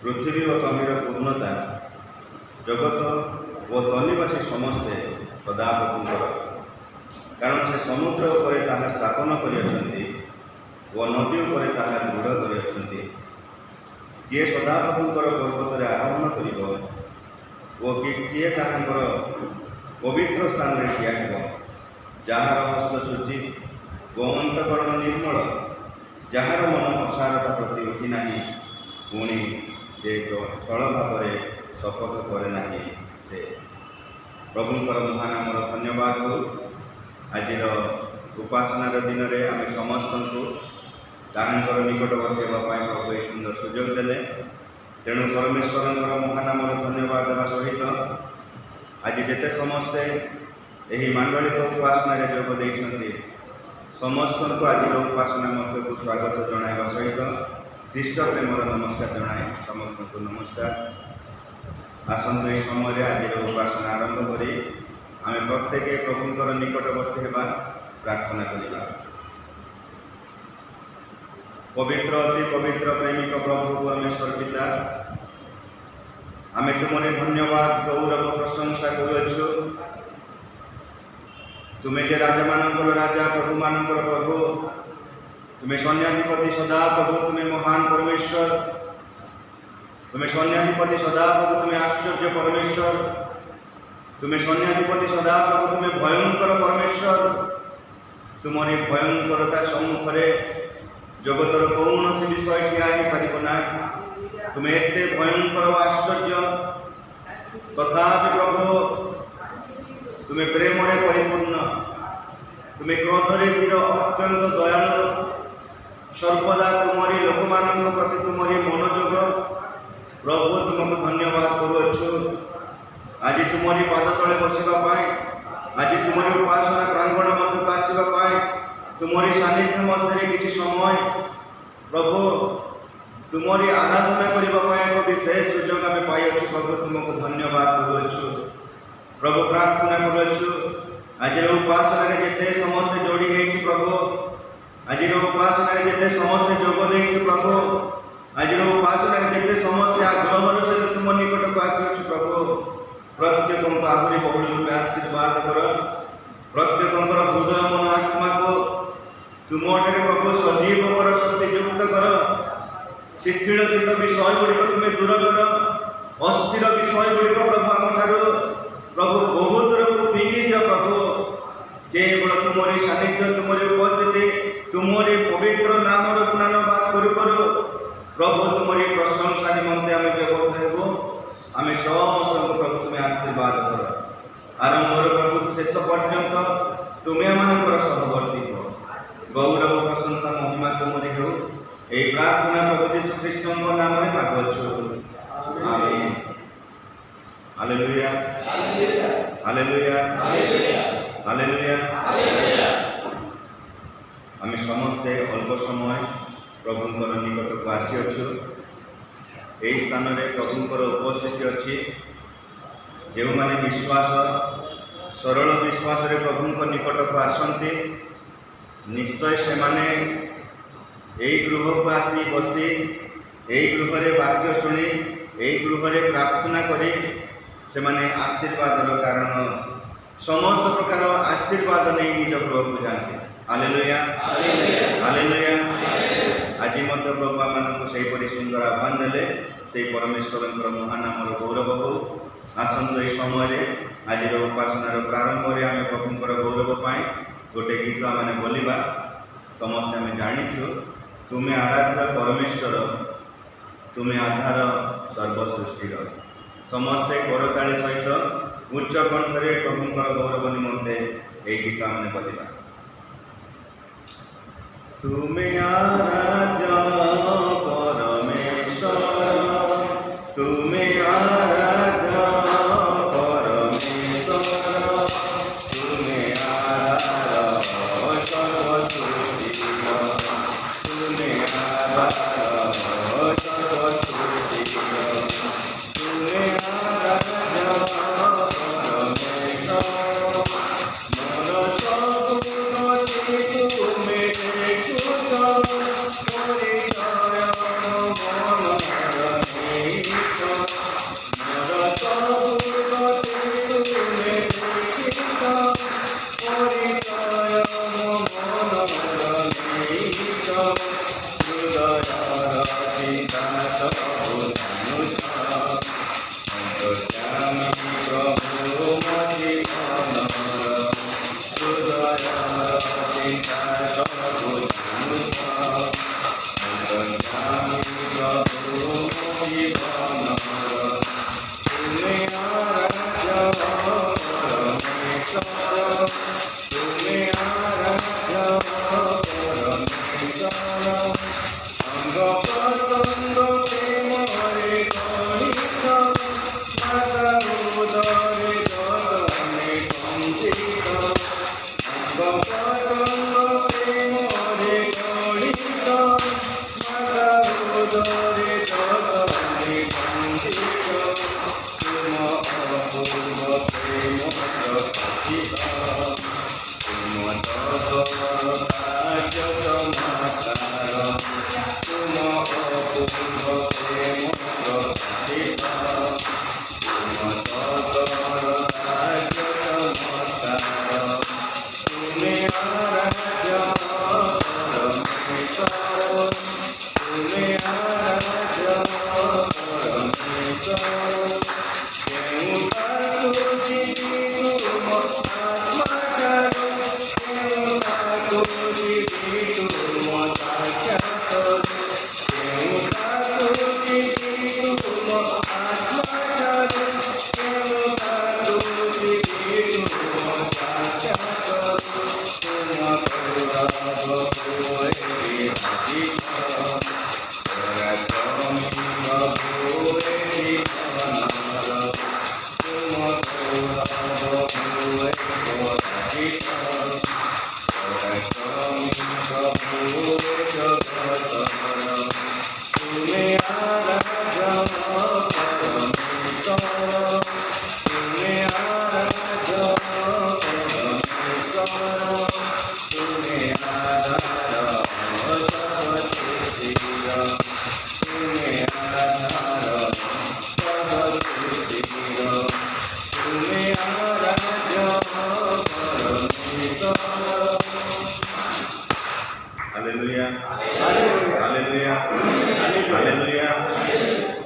पृथ्वी और तमीर पूर्णता जगत और तनिवासी समस्ते सदा प्रभुंकर, कारण से समुद्र उपर ताहा स्थापन करियछन्ति और नदी उपर ताहा दृढ़ करियछन्ति। किए सदा प्रभुंकर पर्वत आरोहण करिब और किए ताहांकर पवित्र स्थान में ठिया हेब। जार हस्त शुचि और अंतकरण निर्मल, जार मन असारता प्रति उठी नहीं, पुणी जे छल भाव शपथ करे नहीं से। प्रभुंकर महानामर धन्यवाद हो। आज उपासनार दिन में आम समस्त ताहांकर निकटवर्ती होगापाई प्रभु ये सुंदर सुजोग देले। तेणु परमेश्वर महानामर धन्यवाद देवा सहित आज जेते समस्ते यही मांडलिक उपासना जोग देइछन्ति समस्त को आज उपासना मध्य को स्वागत जणाइबा सहित ख्रीष्ट प्रेमर नमस्कार जणाए समस्त को नमस्कार। आसंत यह समय आज उपासना आरंभ करी आम प्रत्येक प्रभुंकर निकटवर्ती होगा प्रार्थना करवा। पवित्र अति पवित्र प्रेमिक प्रभु परमेश्वर पिता, आम तुमरे धन्यवाद गौरव प्रशंसा करुछु। तुम्हें जे राजा मानकर राजा प्रभु मानकर प्रभु, तुम्हें सैन्याधिपति सदा प्रभु, तुम्हें महान परमेश्वर, तुम्हें सैन्याधिपति सदा प्रभु, तुम्हें आश्चर्य परमेश्वर, तुम्हें सैन्याधिपति सदा प्रभु, तुम्हें भयंकर परमेश्वर। तुम्हारी भयंकरता सम्मुखरे जगतर कौन सी विषय ठिया पारना। तुम्हें एते भयंकर आश्चर्य तथापि प्रभु तुम्हें प्रेम परिपूर्ण, तुम्हें क्रोधरे धीर अत्यंत दयालु, सर्वदा तुम्हारी लोक मान प्रति तुम्हारी मनोजोग प्रभु तुमको धन्यवाद करुछु। आज तुम्हारी पाद तले बसवाई, आज तुम्हारी उपासना प्रांगण मध्य आसवाई, तुम्हारी सानिध्य मध्य किसी समय प्रभु तुम्हारी आराधना करने एक विशेष सुजोग आम पाई। प्रभु तुमको धन्यवाद करुछु। प्रभु प्रार्थना करुछु आज उपासना जिते समस्ते जोड़ी है प्रभु, आज उपासना जिते समस्ते जोग दे प्रभु, आज उपासना जिते समस्ते आग्रह सहित तुम निकट को आसु प्रभु, प्रत्येक आहरी बहुल रूप आशीर्वाद कर। प्रत्येक हृदय मन आत्मा को तुम प्रभु सजीव कर, शक्तियुक्त कर। शिथिल चित्त विषय गुड़िक तुम्हें दूर कर, अस्थिर विषय गुड़िक प्रभु आम प्रभु बहुत दूर को फिंगी दिया प्रभु। केवल तुम्हारी सानिध्य, तुम्हारी उपस्थिति, तुम्हारी पवित्र नाम गुणानुवाद करू प्रभु, तुम्हारी प्रशंसा निमंते आम व्यवस्था हेबू। आम समस्त प्रभु तुम्हें आशीर्वाद कर। आरंभ प्रभु शेष पर्यंत तुम्हें आम सहवर्ती हो। गौरव प्रशंसा महिमा तुम्हारी हो। यही प्रार्थना प्रभु यीशु ख्रीष्ट नाम में मागुछु, आमीन। Hallelujah, hallelujah, hallelujah. आम समस्ते अल्प समय प्रभुंकर निकट को आसीअछु। यही स्थान में प्रभुंकर उपस्थिति अच्छी। जो माने विश्वास सरल विश्वास रे प्रभुंक निकट को आसंती, निश्चय से माने यही गृह को आसी बसी, यही गृह रे वाक्य शुणी, यही गृह रे प्रार्थना करी से माने आशीर्वाद कारण समस्त प्रकार आशीर्वाद नहीं निज गृह को जाते। Hallelujah, hallelujah. आज मध्य प्रभु आम से सुंदर आह्वान देले, से परमेश्वर महानामर गौरव हो। आसंत यह समय आज उपासनार प्रारंभ में आम प्रभुंर गौरव पाई गोटे गीत आम बोलिबा। समस्ते आम जानिछु तुम्हें आराध्य परमेश्वर, तुम्हें आधार सर्वसृष्टिर। समस्ते करताली सहित उच्च कंठरे प्रभुंर गौरव निमंते यह गीत आम बोलिबा। तुम्हें आराध्य परमेश्वर, तुम्हें आराध्य परमेश्वर, तुम्हें आराध्य सर्वसृष्टिर, तुम्हें आराध्य सर्वसृष्टिर, तुम्हें आराध्य परमेश्वर। मन सब तुम्हें परिचय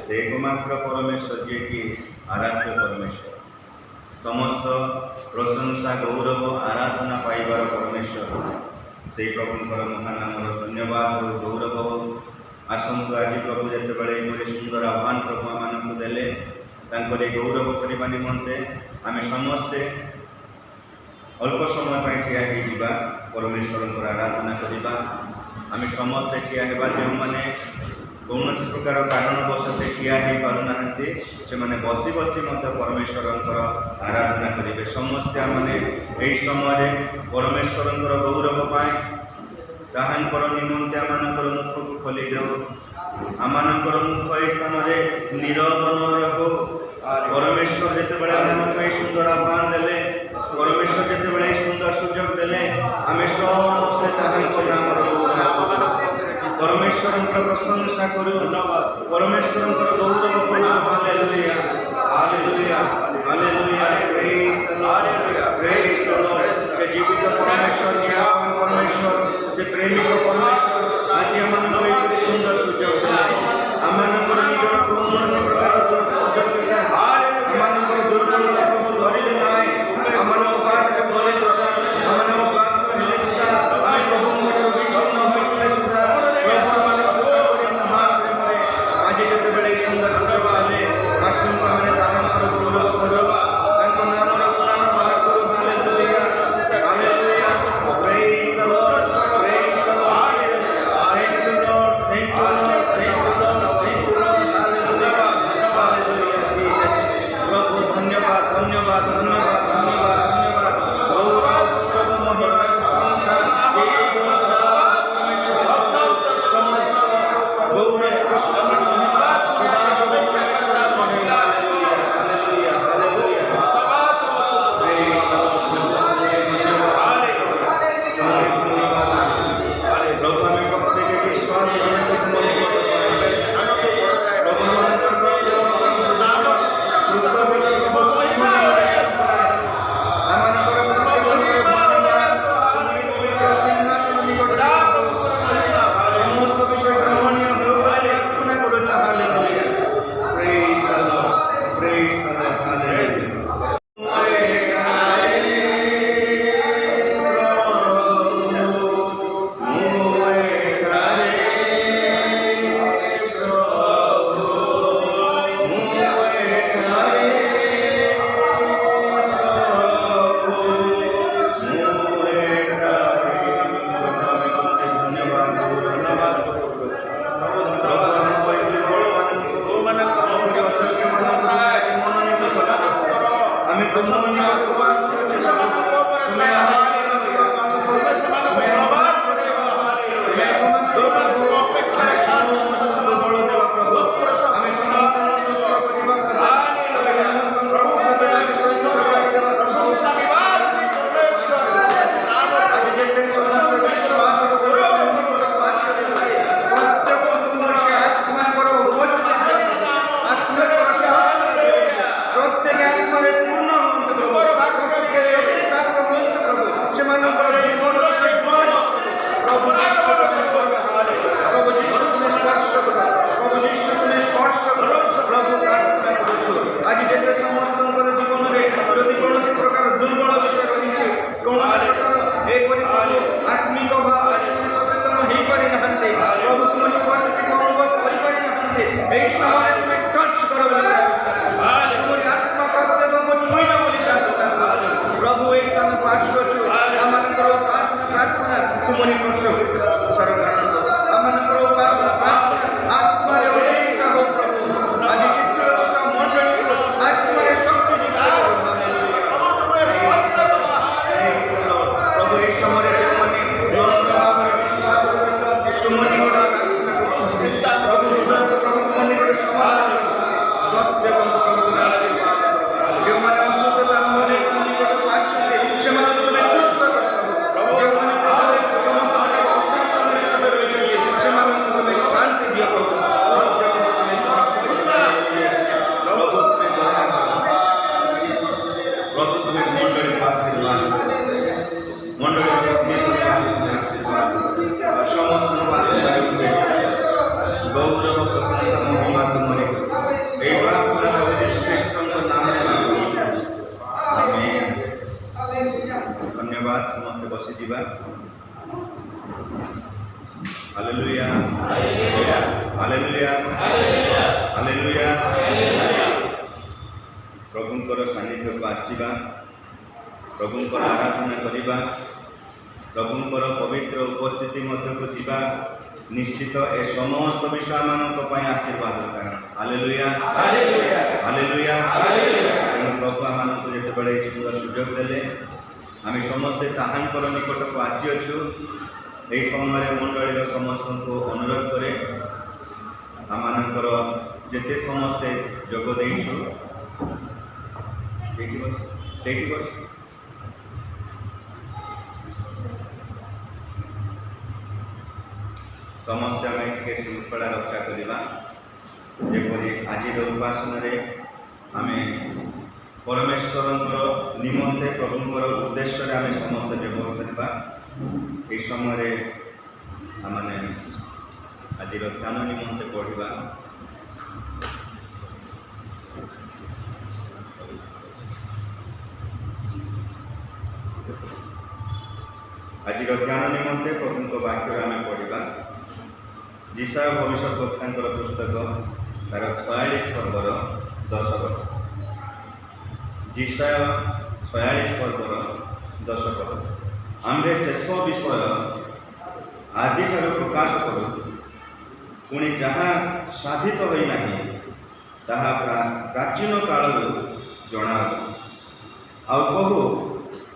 से एकमात्र परमेश्वर जी की आराध्य परमेश्वर समस्त प्रशंसा गौरव आराधना पाइबार परमेश्वर से प्रभुंकर महानाम धन्यवाद और गौरव हो। आसंतु आज प्रभु जिते सुंदर आह्वान प्रभु आम देले गौरव करने निमंते आम समस्ते अल्प समय ठिया परमेश्वर आराधना करवा आम समस्ते ठिया जो मैंने कौन प्रकार कारणवश से ठिया हो पारना से बसी बसी परमेश्वर आराधना करेंगे। समस्ते आमने यही समय परमेश्वर गौरव पाए ताहांकर निमंते आमानकर मुख को खोली देव आमानकर मुख ये स्थान में नीरव न रहो। परमेश्वर जिते आम सुंदर आह्वान देले परमेश्वर जिते सुंदर सुजोग देले आम समस्ते ताहांकर नाम परमेश्वर प्रशंसा करूँ परमेश्वर गौरव करूँ। Hallelujah hallelujah hallelujah praise the lord praise the Lord. से जीवित परमेश्वर जीवन परमेश्वर से प्रेमिक परमेश्वर आज आम सुंदर सुजोग देले आम निजर कौन प्रकार सुजोग आम दुर्बलता प्रभु धरले ना आम बात गले सुधा आम बात कहले सुधा आम प्रभु विच्छिन्न होते सुधा आज जिते सुंदर सुजोग देले आसंतु आम गौरव कर नाम गुणान बाहर करूँ। Hallelujah hallelujah praise the lord praise the lord. Thank you lord मिशिबा। Hallelujah hallelujah hallelujah. प्रभुंकर सानिध्य को आसवा, प्रभुंकर आराधना करवा, प्रभुंकर पवित्र उपस्थिति मध्य को जीवा निश्चित ए समस्त विषय मानक आशीर्वाद कारण। Hallelujah hallelujah. प्रभु आमको जितेबाला सुंदर सुजोग देले आम समस्ते ताहांकर निकट को आसीअछु। यही समय मंडली समस्त को अनुरोध करे आमर जिते समस्ते जोग देइछु सेठी बस समस्ते आम टे श्रृंखला रक्षा करवा। जेपरी आज उपासना आम परमेश्वर निमंते प्रभुंर उद्देश्य आम समस्त जोग करवा। ये समय आम आज ध्यान निमंते पढ़ा। आज ध्यान निमंते प्रभु वाक्य आम पढ़ा जिसाय भविष्यवक्ता पुस्तक तार 46 पर्वर 10 पद। जिसाय 46 पर्वर 10 पद। आम्भे शेष विषय आदि ठार प्रकाश करूँ पुणी जहाँ साधित होना ताहा प्राचीन काल जनाऊ आउ कहू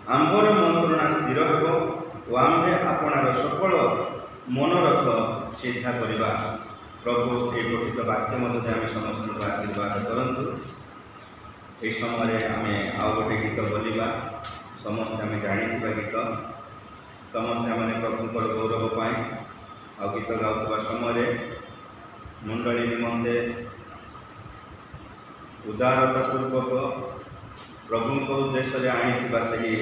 आंबर मंत्रणा स्थिर हो और आम्भे आपणार सकल मनोरथ सिद्धा करवा। प्रभु ये पठित वाक्य मध्य आम समस्त आशीर्वाद करंतु। ये समय आम आउ गोटे गीत बोलिबा। समस्ते आम जानिथिबा गीत समस्ते आम प्रभुंकर गौरव पाई आ गीत गाउवा समय मंडली निमंते उदारता पूर्वक प्रभु उद्देश्य आनीथिबा सही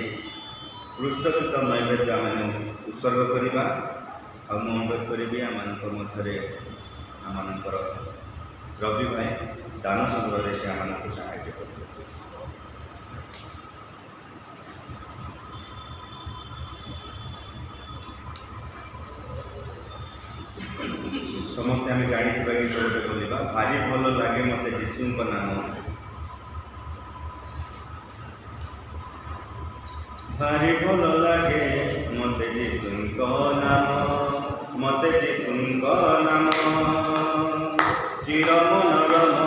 पृष्ठस्थित नैवेद्य आम उत्सर्ग करवा। अनुरोध करी आम मध्य आमर रवि भाई दान संग्रह से आम साहाय्य कर। समस्ते आम जानिथिबा गीत गोटे बोलिबा। भारी भल लगे मते यीशुंक नाम, भारी भल लगे मते यीशुंक नाम, मते यीशुंक नाम चिर मनोरम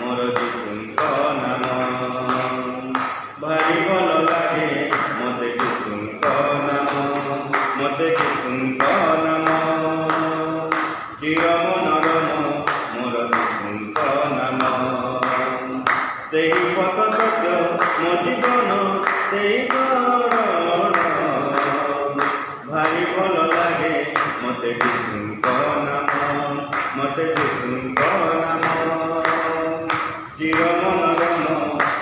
मोर यीशुंक नाम। भारी भल लगे मते यीशुंक नाम, मते यीशुंक नाम चिर मनोरम मोर यीशुंक नाम। सेही पथ सत्य मो जीवन सेही शरण। भारी भल लगे मते यीशुंक नाम, मते यीशुंक नाम चिर मनोरम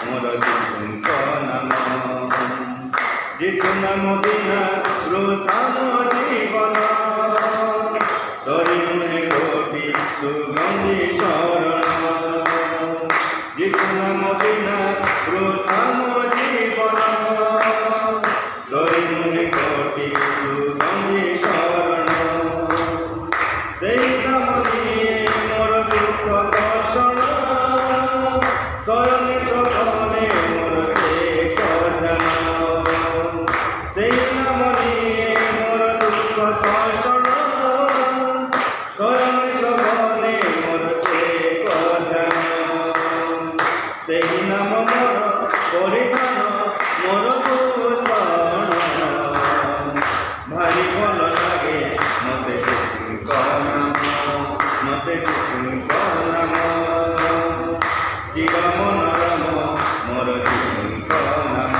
मोर यीशुंक नाम। यीशु नाम बिना वृथा मो जीवन सरी नुहे कोटि सुगंधि शरण। यीशु नाम बिना वृथा मो जीवन सरी नुहे कोटि सुगंधि शरण। सेही नाम दिए मोर दुख दर्शन शयने सपने मोर से कथन। सेही नाम दिए मोर दुख दर्शन शयने सपने मोर से कथन। सेही नाम मोर परिधान मोर भूषण। भारी भल लगे मते यीशुंक नाम, मते यीशुंक नाम चिर मनोरम मोर यीशुंक नाम।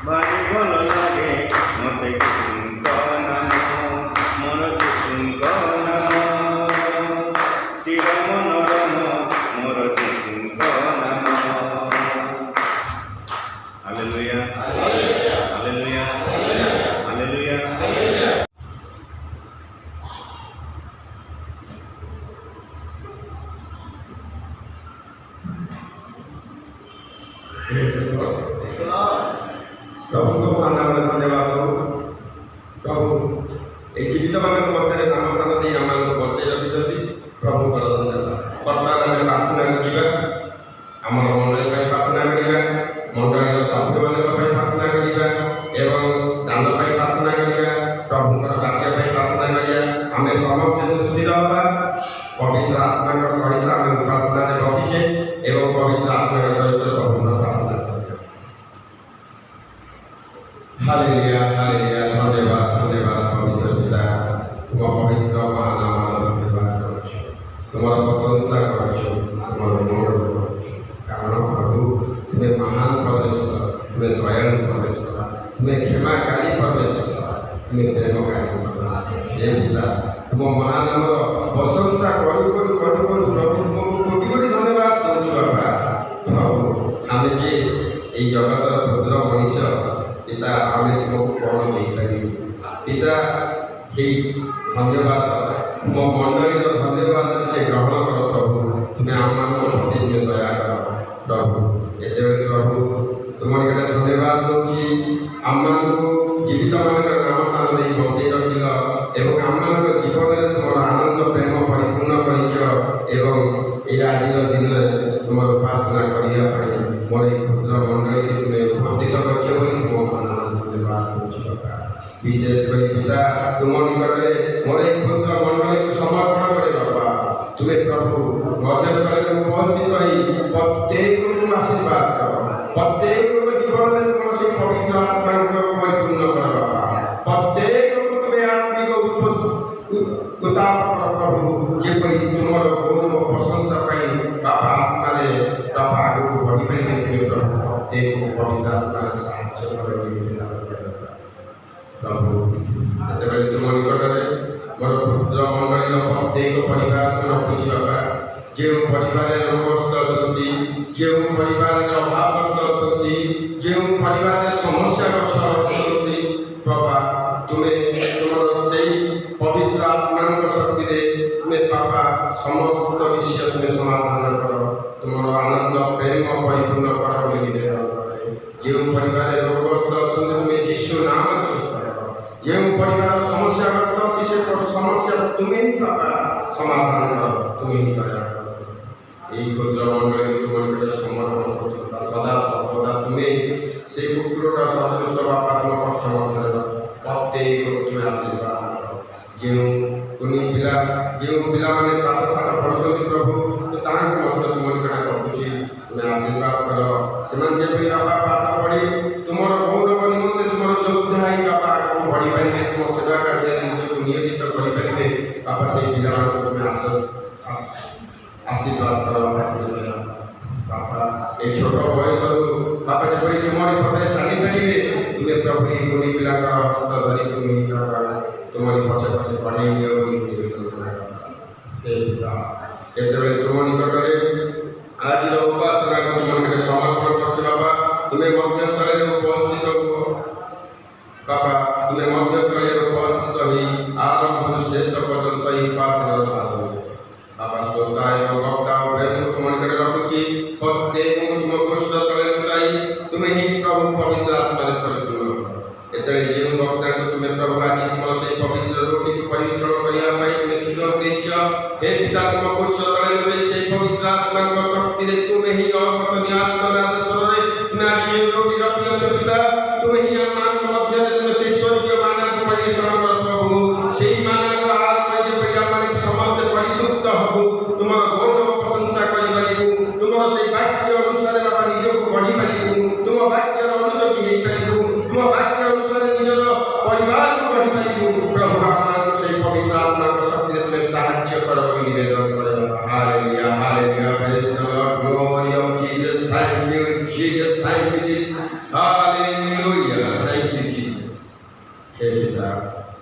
भारी भल लगे मते यीशुंक नाम, मोर यीशुंक नाम चिर मनोरम मोर यीशुंक नाम। Hallelujah hallelujah hallelujah. प्रभु को नाम धन्यवाद करो। जीवितମାନଙ୍କ ମଧ୍ୟରେ ନାମ ସ୍ଥାନ ଦେଇ ଆମମାନଙ୍କୁ ବଞ୍ଚାଇ ରଖିଛନ୍ତି। ପ୍ରଭୁଙ୍କର ଧନ୍ୟବାଦ। ବର୍ତ୍ତମାନ ଆମେ ପ୍ରାର୍ଥନାକୁ ଯିବା। ଆମର ମଣ୍ଡଳୀ ପାଇଁ ପ୍ରାର୍ଥନା କରିବା, ମଣ୍ଡଳୀର ସଭ୍ୟମାନଙ୍କ ପାଇଁ ପ୍ରାର୍ଥନା କରିବା ଏବଂ ଦାନ ପାଇଁ ପ୍ରାର୍ଥନା କରିବା, ପ୍ରଭୁଙ୍କର ବାକ୍ୟ ପାଇଁ ପ୍ରାର୍ଥନା କରିବା। ଆମେ ସମସ୍ତେ ସୁସ୍ଥିର ହେବା। ପବିତ୍ର ଆତ୍ମାଙ୍କ ସହିତ ଆମେ ଉପାସନାରେ ବସିଛେ ଏବଂ ପବିତ୍ର ଆତ୍ମାଙ୍କ ସହିତ ପ୍ରଭୁଙ୍କର ପ୍ରାର୍ଥନା କରିବା। Hallelujah hallelujah. ଧନ୍ୟବାଦ ଧନ୍ୟବାଦ ପବିତ୍ର ପିତା, ତୁମ ପବିତ୍ର ମହାନାମର ଧନ୍ୟବାଦ କରୁଛୁ, ତୁମର ପ୍ରଶଂସା କରୁଛୁ, ତୁମର ମଙ୍ଗଳ କରୁଛୁ। କାରଣ ପ୍ରଭୁ ତୁମେ ମହାନ ପରମେଶ୍ୱର, ତୁମେ ଦୟାଳୁ ପରମେଶ୍ୱର, ତୁମେ କ୍ଷମାକାରୀ ପରମେଶ୍ୱର, ତୁମେ ପ୍ରେମକାରୀ ପରମେଶ୍ୱର। ହେ ପିତା, ତୁମ ମହାନାମର ପ୍ରଶଂସା କରୁ କରୁ କରୁ କରୁ ପ୍ରଭୁ ତୁମକୁ କୋଟି କୋଟି ଧନ୍ୟବାଦ ଦେଉଛୁ ବାପା। ପ୍ରଭୁ ଆମେ ଯେ ଏଇ ଜଗତର କ୍ଷୁଦ୍ର ମଣିଷ ପିତା, ଆମେ ତୁମକୁ କ'ଣ ଦେଇପାରିବୁ ପିତା? ହେଇ ଧନ୍ୟବାଦ, ତୁମ ମଣ୍ଡଳୀର ଧନ୍ୟବାଦ ଟିକେ ଗ୍ରହଣ କର ପ୍ରଭୁ। ତୁମେ ଆମମାନଙ୍କ ପ୍ରତି ତୁମେ ଦୟା କର ପ୍ରଭୁ। ଏତେବେଳେ ପ୍ରଭୁ ତୁମ ନିକଟରେ ଧନ୍ୟବାଦ ଦେଉଛି, ଆମମାନଙ୍କୁ ଜୀବିତମାନଙ୍କର ନାମ ସ୍ଥାନ ଦେଇ ବଞ୍ଚେଇ ରଖିଲ ଏବଂ ଆମମାନଙ୍କ ଜୀବନରେ ତୁମର ଆନନ୍ଦ ପ୍ରେମ ପରିପୂର୍ଣ୍ଣ କରିଛ ଏବଂ ଏହି ଆଜିର ଦିନରେ ତୁମର ଉପାସନା କରିବା ପାଇଁ ମୋର ଏହି କ୍ଷୁଦ୍ର ମଣ୍ଡଳୀକୁ ତୁମେ ଉପସ୍ଥିତ କରିଛ ବୋଲି ତୁମ ମହାନାମରେ ଧନ୍ୟବାଦ ଦେଉଛି ବାପା। ବିଶେଷ କରି ପିତା, ତୁମ ନିକଟରେ ମୋର ଏହି କ୍ଷୁଦ୍ର ମଣ୍ଡଳୀକୁ ସମର୍ପଣ କରେ ବାପା। ତୁମେ ପ୍ରଭୁ ମଧ୍ୟସ୍ଥଳରେ ଉପସ୍ଥିତ ହୋଇ ପ୍ରତ୍ୟେକଙ୍କୁ ଆଶୀର୍ବାଦ କର, ପ୍ରତ୍ୟେକଙ୍କ ଜୀବନରେ ତୁମର ସେହି ପବିତ୍ର ଆତ୍ମାଙ୍କ ପରିପୂର୍ଣ୍ଣ କର ବାପା। ପ୍ରତ୍ୟେକଙ୍କୁ ତୁମେ ଆତ୍ମିକ ଉତ୍ତାପ କର ପ୍ରଭୁ, ଯେପରି ତୁମର ଗୌରବ ପ୍ରଶଂସା ପାଇଁ ବାପା ଆତ୍ମାରେ ବାପା ଆଗକୁ ବଢ଼ିପାରିବେ। ତୁମେ ପ୍ରଭୁ ପ୍ରତ୍ୟେକଙ୍କୁ ପବିତ୍ର ଆତ୍ମାରେ ସାହାଯ୍ୟ କର ପ୍ରଭୁ। ଯେତେବେଳେ ତୁମ ନିକଟରେ ମୋର କ୍ଷୁଦ୍ର ମଣ୍ଡଳୀର ପ୍ରତ୍ୟେକ ପରିବାରକୁ ରଖୁଛି ବାପା, ଯେଉଁ ପରିବାରରେ ରୋଗଗ୍ରସ୍ତ ଅଛନ୍ତି, ଯେଉଁ ପରିବାରରେ ଅଭାବଗ୍ରସ୍ତ ଅଛନ୍ତି, ଯେଉଁ ପରିବାରରେ ସମସ୍ୟାଗ୍ରସ୍ତ ଅଛନ୍ତି ବାପା, ତୁମେ ତୁମର ସେଇ ପବିତ୍ର ଆତ୍ମାଙ୍କ ଶକ୍ତିରେ ତୁମେ ବାପା ସମସ୍ତ ବିଷୟ ତୁମେ ସମାଧାନ କର, ତୁମର ଆନନ୍ଦ ପ୍ରେମ ପରିପୂର୍ଣ୍ଣ କର ବୋଲି ନିବେଦନ କରେ। ଯେଉଁ ପରିବାରରେ ରୋଗଗ୍ରସ୍ତ ଅଛନ୍ତି ତୁମେ ଯୀଶୁ ନାମରେ ସୁସ୍ଥ କର। ଯେଉଁ ପରିବାର ସମସ୍ୟାଗ୍ରସ୍ତ ଅଛି ସେ ସମସ୍ୟା ତୁମେ ହିଁ ବାପା ସମାଧାନ କର, ତୁମେ ହିଁ ଦୟା କର। এই ক্ষুদ্র মণ্ডলী তোমার কাছে সমর্পণ করছো সদা সর্বদা। তুমি সেই কুকুরটা সদৃশ বাপা তোমার পক্ষ মধ্যে প্রত্যেক তুমি আশীর্বাদ কর। ଯେଉଁ ପିଲାମାନେ ପାଠଶାଠ ପଢ଼ୁଛନ୍ତି ପ୍ରଭୁ, ତାହାଙ୍କୁ ମଧ୍ୟ ତୁମ ନିକଟରେ ରଖୁଛି, ତୁମେ ଆଶୀର୍ବାଦ କର। ସେମାନେ ଯେପରି ବାପା ପାଠ ପଢ଼ି ତୁମର ଗୌରବ ନିମନ୍ତେ ତୁମର ଯୋଦ୍ଧା ହେଇ ବାପା ଆଗକୁ ବଢ଼ିପାରିବେ, ତୁମ ସେବା କାର୍ଯ୍ୟରେ ନିଜକୁ ନିୟୋଜିତ କରିପାରିବେ ବାପା, ସେଇ ପିଲାମାନଙ୍କୁ ତୁମେ ଆଶୀର୍ବାଦ କର ବାପା। এই ছোট বয়সରୁ ବାପା ଯେପରି ତୁମରି ପଥରେ ଚାଲିପାରିବେ, ତୁମେ ପ୍ରଭୁ ଏହି ଗୁଣୀ ପିଲାଙ୍କର ହସ୍ତ ଧରି ତୁମେ ତୁମରି ପଛେ ପଛେ ପଢ଼େଇ ନିଅ ବୋଲି ଯେତେବେଳେ ତୁମ ନିକଟରେ ଆଜିର ଉପାସନାକୁ ତୁମ ନିକଟରେ ସମର୍ପଣ କରୁଛୁ ବାପା, ତୁମେ ମଧ୍ୟସ୍ଥଳରେ ଉପସ୍ଥିତ ହୁଅ ବାପା। ତୁମେ ମଧ୍ୟସ୍ଥଳରେ ଉପସ୍ଥିତ ହୋଇ ଆରମ୍ଭରୁ ଶେଷ ପର୍ଯ୍ୟନ୍ତ ଏହି ଉପାସନାର ଭାଗ ବାପା। ଶ୍ରୋତା ଏବଂ ବକ୍ତା ଉଭୟଙ୍କୁ ତୁମ ନିକଟରେ ରଖୁଛି, ପ୍ରତ୍ୟେକଙ୍କୁ ତୁମ କୃଷ୍ଣ ତଳେ ଲୁଚାଇ ତୁମେ ହିଁ ପ୍ରଭୁ ପବିତ୍ର ଆତ୍ମାରେ ପରିପୂର୍ଣ୍ଣ କର। ଯେତେବେଳେ ଯେଉଁ ବକ୍ତାଙ୍କୁ ତୁମେ ପ୍ରଭୁ ଆଜି ତୁମର ସେହି ପବିତ୍ର ରୋଗୀକୁ ପରିବେଷଣ କରିବା ପାଇଁ ତୁମେ ସୁଯୋଗ ଦେଇଛ, ହେ ପିତା ତୁମ କୃଷ୍ଣ ତଳେ ଲୁଚାଇ ସେହି ପବିତ୍ର ଆତ୍ମାଙ୍କ ଶକ୍ତିରେ ତୁମେ ହିଁ ଅକଥନୀୟ ଆତ୍ମନାଦ ସ୍ୱରରେ ତୁମେ ଆଜି ଯେଉଁ ରୋଗୀ ରଖିଅଛ ପିତା, ତୁମେ ହିଁ ଆମମାନଙ୍କ ମଧ୍ୟରେ ତୁମେ ସେହି ସ୍ୱର୍ଗୀୟ ମାନାକୁ ପରିବେଷଣ କର ପ୍ରଭୁ। ସେହି ମାନାକୁ ଆହାର କରି ଯେପରି ଆମମାନେ ସମସ୍ତେ ପରିତୃପ୍ତ ହବୁ, ତୁମର ଗୌରବ ପ୍ରଶଂସା କରିପାରିବୁ, ତୁମର ସେହି ବାକ୍ୟ ଅନୁସାରେ ବାପା ନିଜକୁ ଗଢ଼ିପାରିବୁ, ତୁମ ବାକ୍ୟର ଅନୁଯୋଗୀ ହେଇପାରିବୁ, ତୁମ ବାକ୍ୟ ଅନୁସାରେ ନିଜର ପରିବାରକୁ ଗଢ଼ିପାରିବୁ ପ୍ରଭୁ। ଆମମାନଙ୍କୁ ସେହି ପବିତ୍ର ଆତ୍ମାଙ୍କ ଶକ୍ତିରେ ତୁମେ ସାହାଯ୍ୟ କର ବୋଲି ନିବେଦନ କରେ ବାପା। Hallelujah hallelujah. Praise the Lord. Glory of Jesus. Thank you Jesus. Thank you Jesus. Hallelujah. Thank you Jesus. ହେ ପିତା,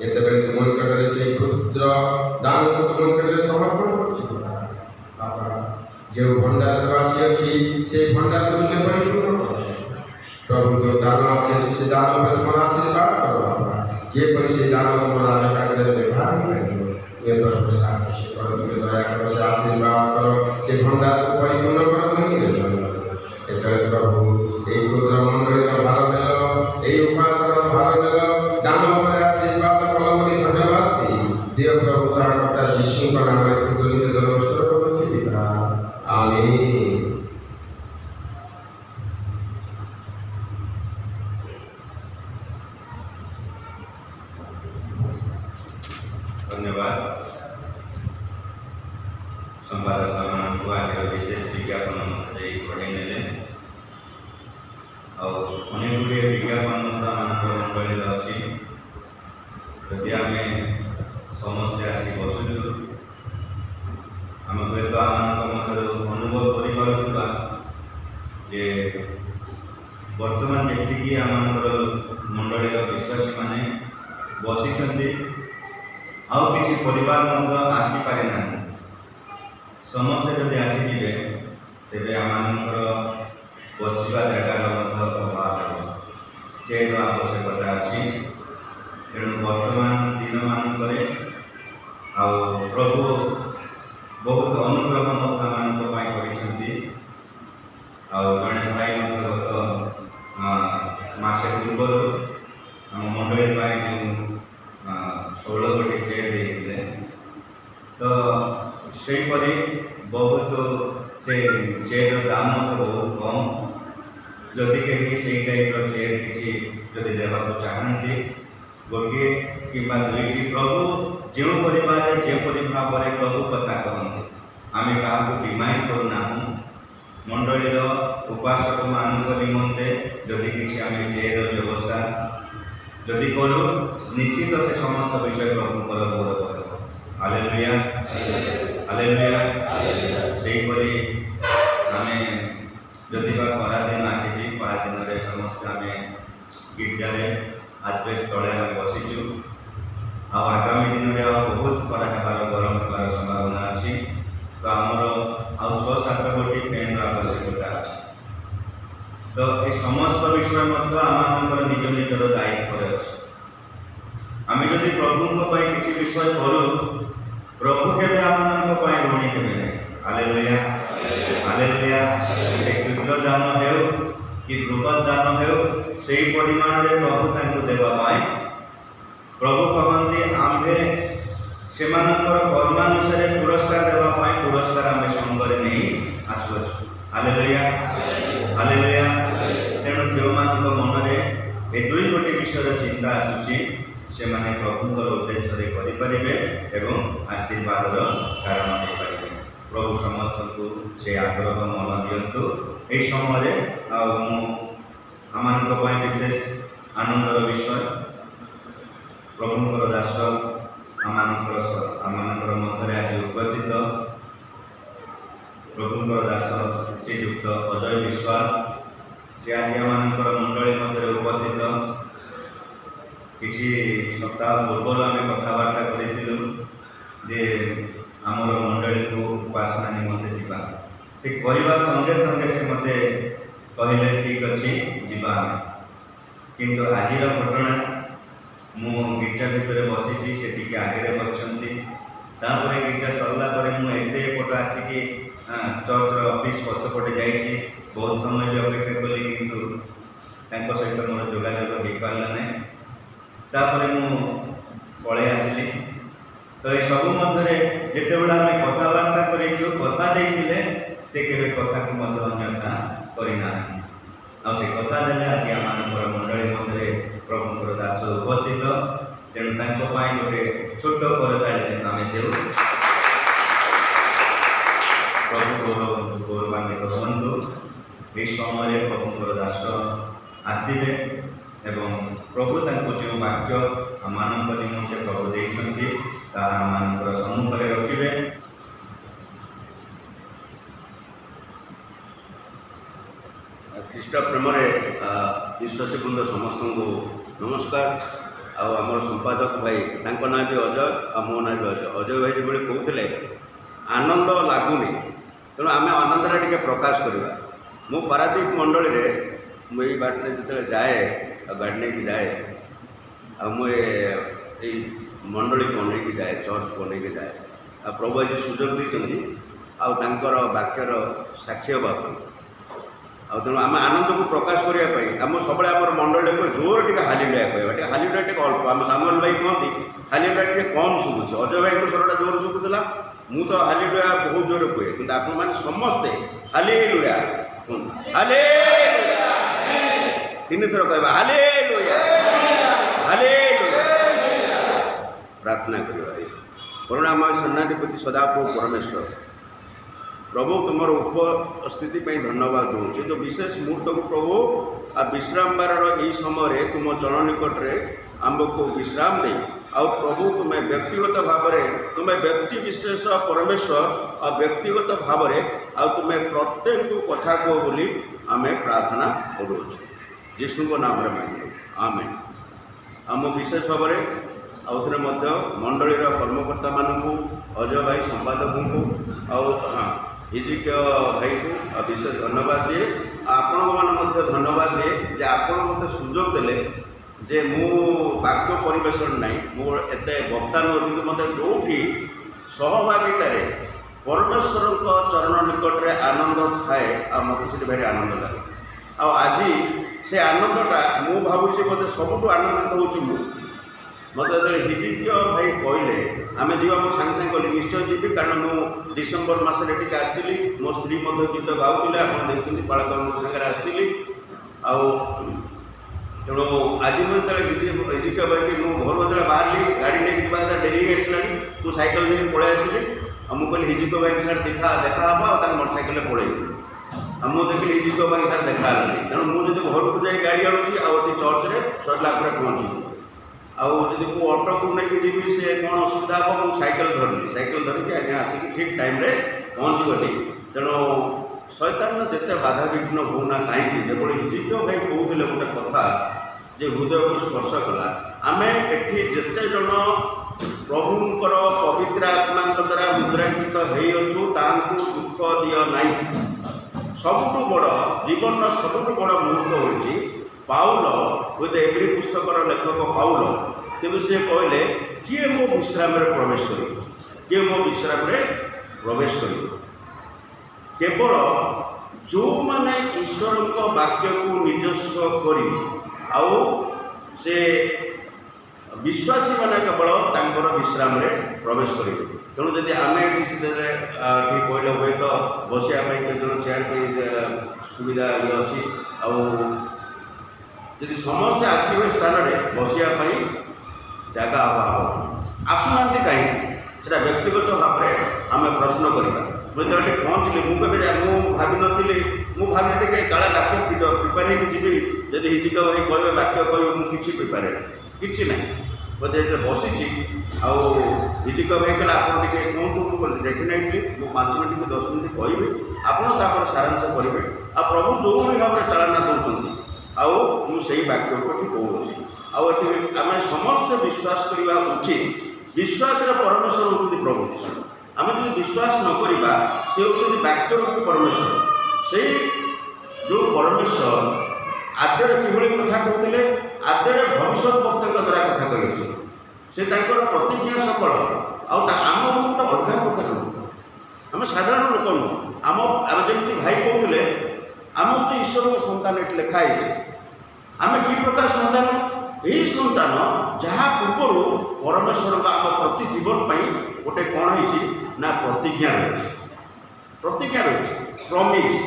ଯେତେବେଳେ ତୁମ ନିକଟରେ ସେହି କ୍ଷୁଦ୍ର ଦାନକୁ ତୁମ ନିକଟରେ ସମର୍ପଣ କରୁଛି ବାପା, ଯେଉଁ ଭଣ୍ଡାରରୁ ଆସିଅଛି ସେହି ଭଣ୍ଡାରକୁ ତୁମେ ପରିପୂର୍ଣ୍ଣ କର ପ୍ରଭୁ। ଯେଉଁ ଦାନ ଆସିଅଛି ସେ ଦାନ ଉପରେ ତୁମର ଆଶୀର୍ବାଦ କର ବାପା, ଯେପରି ସେ ଦାନ ତୁମ ରାଜ କାର୍ଯ୍ୟରେ ବ୍ୟବହାର ହୋଇପାରିବ। ତୁମେ ପ୍ରଭୁ ସାହାଯ୍ୟ କର, ତୁମେ ଦୟା କର, ସେ ଆଶୀର୍ବାଦ କର, ସେ ଭଣ୍ଡାରକୁ ପରିପୂର୍ଣ୍ଣ କର ତୁମେ ନିବେଦନ କର। ଯେତେବେଳେ ପ୍ରଭୁ ଏହି କ୍ଷୁଦ୍ର ମଣ୍ଡଳୀର ଭାର ନେଲ, ଏହି ଉପାସନାର ଭାର ନେଲ, ଦାନ ଉପରେ ଆଶୀର୍ବାଦ କଲ ବୋଲି ଧନ୍ୟବାଦ ଦେଇ ଯୀଶୁଙ୍କ ନାମରେ କୃତଜ୍ଞତା ଉତ୍ସର୍ଗ କରୁଛି ପିତା। ଆମେନ୍। धन्यवाद संवाददाता मानक आज विशेष विज्ञापन पढ़ाई ने अनेक गुड़े विज्ञापन मंडल अच्छी जदि आम समस्ते आसी बसुचु आम हे तो आम मध्य अनुभव करा जे बर्तमान जी आम मंडल विश्वासी माने बसी आउ किसी परिवार आसीपारे ना समस्ते जदि आसीजे तेरे आम बसवा जगार अभाव चेयर आवश्यकता अच्छी तेणु वर्तमान दिन मानक प्रभु बहुत अनुग्रह मानी जड़े भाई गत मसे पूर्व आम मंडली जो 16 गोटी चेयर देते तो सेपरी बहुत से चेयर दाम बहुत कम जदि कहीं से टाइप चेयर किसी जदि देवाक चाहती गोटे कि दुईटी प्रभु जो परिवार जो भाव में प्रभु कथा कहते आम क्या डिमांड करूना मंडलीर उपासक मान निमंते जदि किसी आम चेयर व्यवस्था जदि करूँ निश्चित से समस्त विषय प्रभुकर गौरव हालेलुया हालेलुया सेहीपरि आम जदि खरा दिन आसी खरा दिन समस्त आम गिर्जार आजबेस्ट तले बसीचु आगामी दिन में बहुत खरा होबार गरम होबार संभावना अच्छी तो आमर आ 6-7 गोटी फैन आवश्यकता अच्छी तो ये समस्त विषय आम निज निजर दायित्व अच्छे आम जदि प्रभु किसी विषय करूँ प्रभु के आम ऋणी हे हालेलुया हालेलुया से क्षुद्र दान हो कि बृहत दान हो से परिमाण में प्रभु देवाई प्रभु कहते आम्भे से कर्मानुसार पुरस्कार देवाई पुरस्कार आम संगे नहीं आसु हालेलुया हालेलुया तेणु जो मान मन में ये 2 गोटी विषय चिंता आसूची से माने प्रभुकर उद्देश्य करें एवं आशीर्वाद कारण हो पारे प्रभु समस्त को से आग्रह मन दिंतु ये समय आम विशेष आनंदर विषय प्रभुकर दास आम मध्य आज उपस्थित प्रभुकर दास श्रीयुक्त अजय विश्वास से आज आम मंडली मध्य उपस्थित किसी सप्ताह पूर्व आम कथबार्ता करूँ जे आमर मंडली को उपासना निमंते जावा से करने संगे संगे से मत कहले ठीक अच्छे जावा किंतु आज घटना मु गिर्जा भितर बसी से आगे बच्चर गिर्जा सरला मुझे एपट आसिक चर्चर ऑफिस पछपटे जाइए बहुत समय भी अपेक्षा कली किंतु सहित मोर जोगाजोग हो पारा ना तापर मु पलि आसली तो ये सब मध्य जिते बड़ा आम कथबार्ता करूँ कथा देते से केवे कथा को अन्यथा करना से कथा देने आज आम मंडली मध्य प्रभुकर दास उपस्थित तेणु गोटे छोट करताली आम देव प्रभु गौरवान्वित हूँ ये समय प्रभुकर दास आसवे एवं प्रभु जो वाक्य मान निमंते प्रभु देते आम सम्मुख में रखिए ख्रीष्ट प्रेम विश्वासी बृंद समस्त को नमस्कार आमर संपादक भाई ना भी अजय आ मो ना भी अजय भाई जो कहते आनंद लगुनि तेणु आम आनंद टे प्रकाश करवा मु पारादीप मंडली में मुझे बाटे जो जाए गाड़ी नहीं जाए मुझे मंडली को अनेक जाए चर्च को अनेक जाए प्रभु आज सुजोग देते आउर वाक्यर साक्षी हाँपी ଆଉ ତେଣୁ ଆମେ ଆନନ୍ଦକୁ ପ୍ରକାଶ କରିବା ପାଇଁ ଆମ ସବୁବେଳେ ଆମର ମଣ୍ଡଳୀରେ କହେ ଜୋର ଟିକେ ହାଲିଲୁୟା କହିବା, ଟିକେ ହାଲିଲୁୟା ଟିକେ ଅଳ୍ପ। ଆମ ସାମୁଏଲ ଭାଇ କହନ୍ତି ହାଲିଲୁୟା ଟିକେ କମ୍ ଶୁଭୁଛି। ଅଜୟ ଭାଇଙ୍କ ସ୍ୱରଟା ଜୋର ଶୁଭୁଥିଲା, ମୁଁ ତ ହାଲିଲୁୟା ବହୁତ ଜୋର କୁହେ, କିନ୍ତୁ ଆପଣମାନେ ସମସ୍ତେ ହାଲିଲୁୟା କୁହନ୍ତୁ, ହାଲେଲୁୟା। 3 ଥର କହିବା ହାଲେଲୁୟା, ହାଲେଲୁୟା। ପ୍ରାର୍ଥନା କରିବା। କରୁଣାମୟ ସେନାଧିପତି ସଦାପ୍ରଭୁ ପରମେଶ୍ୱର, ପ୍ରଭୁ ତୁମର ଉପସ୍ଥିତି ପାଇଁ ଧନ୍ୟବାଦ ଦେଉଛି। ଯେଉଁ ବିଶେଷ ମୁହୂର୍ତ୍ତକୁ ପ୍ରଭୁ ବିଶ୍ରାମବାରର ଏହି ସମୟରେ ତୁମ ଚରଣ ନିକଟରେ ଆମ୍ଭକୁ ବିଶ୍ରାମ ଦେଇ, ଆଉ ପ୍ରଭୁ ତୁମେ ବ୍ୟକ୍ତିଗତ ଭାବରେ, ତୁମେ ବ୍ୟକ୍ତି ବିଶେଷ ପରମେଶ୍ୱର, ଆଉ ବ୍ୟକ୍ତିଗତ ଭାବରେ ଆଉ ତୁମେ ପ୍ରତ୍ୟେକଙ୍କୁ କଥା କୁହ ବୋଲି ଆମେ ପ୍ରାର୍ଥନା କରୁଅଛୁ ଯୀଶୁଙ୍କ ନାମରେ ମାଗିଲୁ, ଆମେନ୍। ଆଉ ମୁଁ ବିଶେଷ ଭାବରେ ଆଉ ଥରେ ମଧ୍ୟ ମଣ୍ଡଳୀର କର୍ମକର୍ତ୍ତାମାନଙ୍କୁ, ଅଜୟ ଭାଇ ସମ୍ପାଦକଙ୍କୁ ଆଉ ହିଜିକିୟ ଭାଇକୁ ବିଶେଷ ଧନ୍ୟବାଦ ଦିଏ। ଆପଣଙ୍କମାନ ମଧ୍ୟ ଧନ୍ୟବାଦ ଦିଏ ଯେ ଆପଣ ମୋତେ ସୁଯୋଗ ଦେଲେ ଯେ ମୁଁ ବାକ୍ୟ ପରିବେଷଣ ନାହିଁ, ମୁଁ ଏତେ ବକ୍ତା ନୁହେଁ, କିନ୍ତୁ ମୋତେ ଯେଉଁଠି ସହଭାଗିତାରେ ପରମେଶ୍ୱରଙ୍କ ଚରଣ ନିକଟରେ ଆନନ୍ଦ ଥାଏ, ଆଉ ମୋତେ ସେଠି ଭାରି ଆନନ୍ଦ ଲାଗେ। ଆଉ ଆଜି ସେ ଆନନ୍ଦଟା ମୁଁ ଭାବୁଛି ମୋତେ ସବୁଠୁ ଆନନ୍ଦିତ ହେଉଛି ମୁଁ। ମୋତେ ଯେତେବେଳେ ହିଜିକିୟ ଭାଇ କହିଲେ ଆମେ ଯିବା, ମୁଁ ସାଙ୍ଗେ ସାଙ୍ଗେ କହିଲି ନିଶ୍ଚୟ ଯିବି, କାରଣ ମୁଁ ଡିସେମ୍ବର ମାସରେ ଏଠିକି ଆସିଥିଲି, ମୋ ସ୍ତ୍ରୀ ମଧ୍ୟ ଗୀତ ଗାଉଥିଲେ, ଆପଣ ଦେଖିଛନ୍ତି ପାଳକଙ୍କ ସାଙ୍ଗରେ ଆସିଥିଲି। ଆଉ ତେଣୁ ଆଜି ମୁଁ ଯେତେବେଳେ ହିଜିକିୟ ଭାଇକି ମୁଁ ଘରୁ ଯେତେବେଳେ ବାହାରିଲି, ଗାଡ଼ି ନେଇକି ଯିବା କଥା ଡେରି ହେଇ ଆସିଲାଣି, ମୁଁ ସାଇକେଲ ନେଇକି ପଳେଇ ଆସିଲି। ଆଉ ମୁଁ କହିଲି ହିଜିକିୟ ଭାଇଙ୍କ ସାଙ୍ଗରେ ଦେଖା ହେବ, ଆଉ ତାଙ୍କ ମୋଟର ସାଇକେଲରେ ପଳେଇବି। ଆଉ ମୁଁ ଦେଖିଲି ହିଜିକିୟ ଭାଇଙ୍କ ସାଙ୍ଗରେ ଦେଖା ହେଲାନି, ତେଣୁ ମୁଁ ଯଦି ଘରକୁ ଯାଇ ଗାଡ଼ି ଆଣୁଛି ଆଉ ଏଠି ଚର୍ଚ୍ଚରେ ସରିଲା ପରେ ପହଞ୍ଚିବି, ଆଉ ଯଦି କେଉଁ ଅଟୋକୁ ନେଇକି ଯିବି ସେ କ'ଣ ଅସୁବିଧା ହେବ, ମୁଁ ସାଇକେଲ ଧରିଲି, ସାଇକେଲ ଧରିକି ଆଜ୍ଞା ଆସିକି ଠିକ୍ ଟାଇମ୍ରେ ପହଞ୍ଚିଗଲି। ତେଣୁ ଶୈତାନର ଯେତେ ବାଧାବିଘ୍ନ ହେଉନା କାହିଁକି, ଯେଭଳି ହିଜିକିୟ ଭାଇ କହୁଥିଲେ ଗୋଟେ କଥା ଯେ ହୃଦୟକୁ ସ୍ପର୍ଶ କଲା, ଆମେ ଏଠି ଯେତେ ଜଣ ପ୍ରଭୁଙ୍କର ପବିତ୍ର ଆତ୍ମାଙ୍କ ଦ୍ୱାରା ମୁଦ୍ରାଙ୍କିତ ହେଇଅଛୁ ତାହାଙ୍କୁ ଦୁଃଖ ଦିଅ ନାହିଁ। ସବୁଠୁ ବଡ଼ ଜୀବନର ସବୁଠୁ ବଡ଼ ମୁହୂର୍ତ୍ତ ହେଉଛି ପାଉଲ, ହୁଏତ ଏଭ୍ରି ପୁସ୍ତକର ଲେଖକ ପାଉଲ, କିନ୍ତୁ ସେ କହିଲେ କିଏ ମୋ ବିଶ୍ରାମରେ ପ୍ରବେଶ କରିବ, କିଏ ମୋ ବିଶ୍ରାମରେ ପ୍ରବେଶ କରିବ? କେବଳ ଯେଉଁମାନେ ଈଶ୍ୱରଙ୍କ ବାକ୍ୟକୁ ନିଜସ୍ୱ କରି ଆଉ ସେ ବିଶ୍ୱାସୀମାନେ କେବଳ ତାଙ୍କର ବିଶ୍ରାମରେ ପ୍ରବେଶ କରିବେ। ତେଣୁ ଯଦି ଆମେ ଏଠି ସେଥିରେ ଠିକ୍ କହିଲେ ହୁଏତ ବସିବା ପାଇଁ କେତେଜଣ ଚେୟାର ପାଇଁ ସୁବିଧା ଅଛି, ଆଉ ଯଦି ସମସ୍ତେ ଆସିବେ ସ୍ଥାନରେ ବସିବା ପାଇଁ ଜାଗା ଅଭାବ, ଆସୁନାହାନ୍ତି କାହିଁକି, ସେଟା ବ୍ୟକ୍ତିଗତ ଭାବରେ ଆମେ ପ୍ରଶ୍ନ କରିବା। ମୁଁ ଯେତେବେଳେ ଟିକେ ପହଞ୍ଚିଲି, ମୁଁ କେବେ ମୁଁ ଭାବିନଥିଲି, ମୁଁ ଭାବିଲି ଟିକେ କାଳେ ବାକ୍ୟ ପ୍ରିପେୟାର ହେଇକି ଯିବି, ଯଦି ହିଜିକିୟ ଭାଇ କହିବେ ବାକ୍ୟ କହିବେ, ମୁଁ କିଛି ପ୍ରିପେୟାର କିଛି ନାହିଁ। ବୋଧେ ଯେତେବେଳେ ବସିଛି ଆଉ ହିଜିକିୟ ଭାଇ କହିଲେ ଆପଣ ଟିକେ କୁହନ୍ତୁ, ମୁଁ କହିଲି ଡେଫିନେଟଲି ମୁଁ 5 ମିନିଟ୍ କି 10 ମିନିଟ୍ କହିବି, ଆପଣ ତାପରେ ସାରାଂଶ କରିବେ। ଆଉ ପ୍ରଭୁ ଯେଉଁଭଳି ଭାବରେ ଚାଳନା ଦେଉଛନ୍ତି ଆଉ ମୁଁ ସେଇ ବାକ୍ୟକୁ ଏଠି କହୁଅଛି। ଆଉ ଏଠି ଆମେ ସମସ୍ତେ ବିଶ୍ୱାସ କରିବା ଉଚିତ, ବିଶ୍ୱାସର ପରମେଶ୍ୱର ହେଉଛନ୍ତି ପ୍ରଭୁ ଯୀଶୁ। ଆମେ ଯଦି ବିଶ୍ୱାସ ନ କରିବା, ସେ ହେଉଛନ୍ତି ବାକ୍ୟରୂପୀ ପରମେଶ୍ୱର। ସେଇ ଯେଉଁ ପରମେଶ୍ୱର ଆଦ୍ୟରେ କିଭଳି କଥା କହୁଥିଲେ, ଆଦ୍ୟରେ ଭବିଷ୍ୟତ ବକ୍ତାଙ୍କ ଦ୍ୱାରା କଥା କହିଅଛନ୍ତି। ସେ ତାଙ୍କର ପ୍ରତିଜ୍ଞା ସଫଳ। ଆଉ ଆମ ହେଉଛି ଗୋଟେ ଅଲଗା ପ୍ରକାର ଲୋକ, ଆମେ ସାଧାରଣ ଲୋକ ନୁହଁ। ଆମେ ଯେମିତି ଭାଇ କହୁଥିଲେ, ଆମେ ହେଉଛି ଈଶ୍ୱରଙ୍କ ସନ୍ତାନ, ଏଠି ଲେଖା ହେଇଛି। ଆମେ କି ପ୍ରକାର ସନ୍ତାନ? ଏହି ସନ୍ତାନ ଯାହା ପୂର୍ବରୁ ପରମେଶ୍ୱରଙ୍କ ଆମ ପ୍ରତି ଜୀବନ ପାଇଁ ଗୋଟେ କ'ଣ ହେଇଛି ନା ପ୍ରତିଜ୍ଞା ରହିଛି, ପ୍ରତିଜ୍ଞା ରହିଛି, ପ୍ରମିସ୍।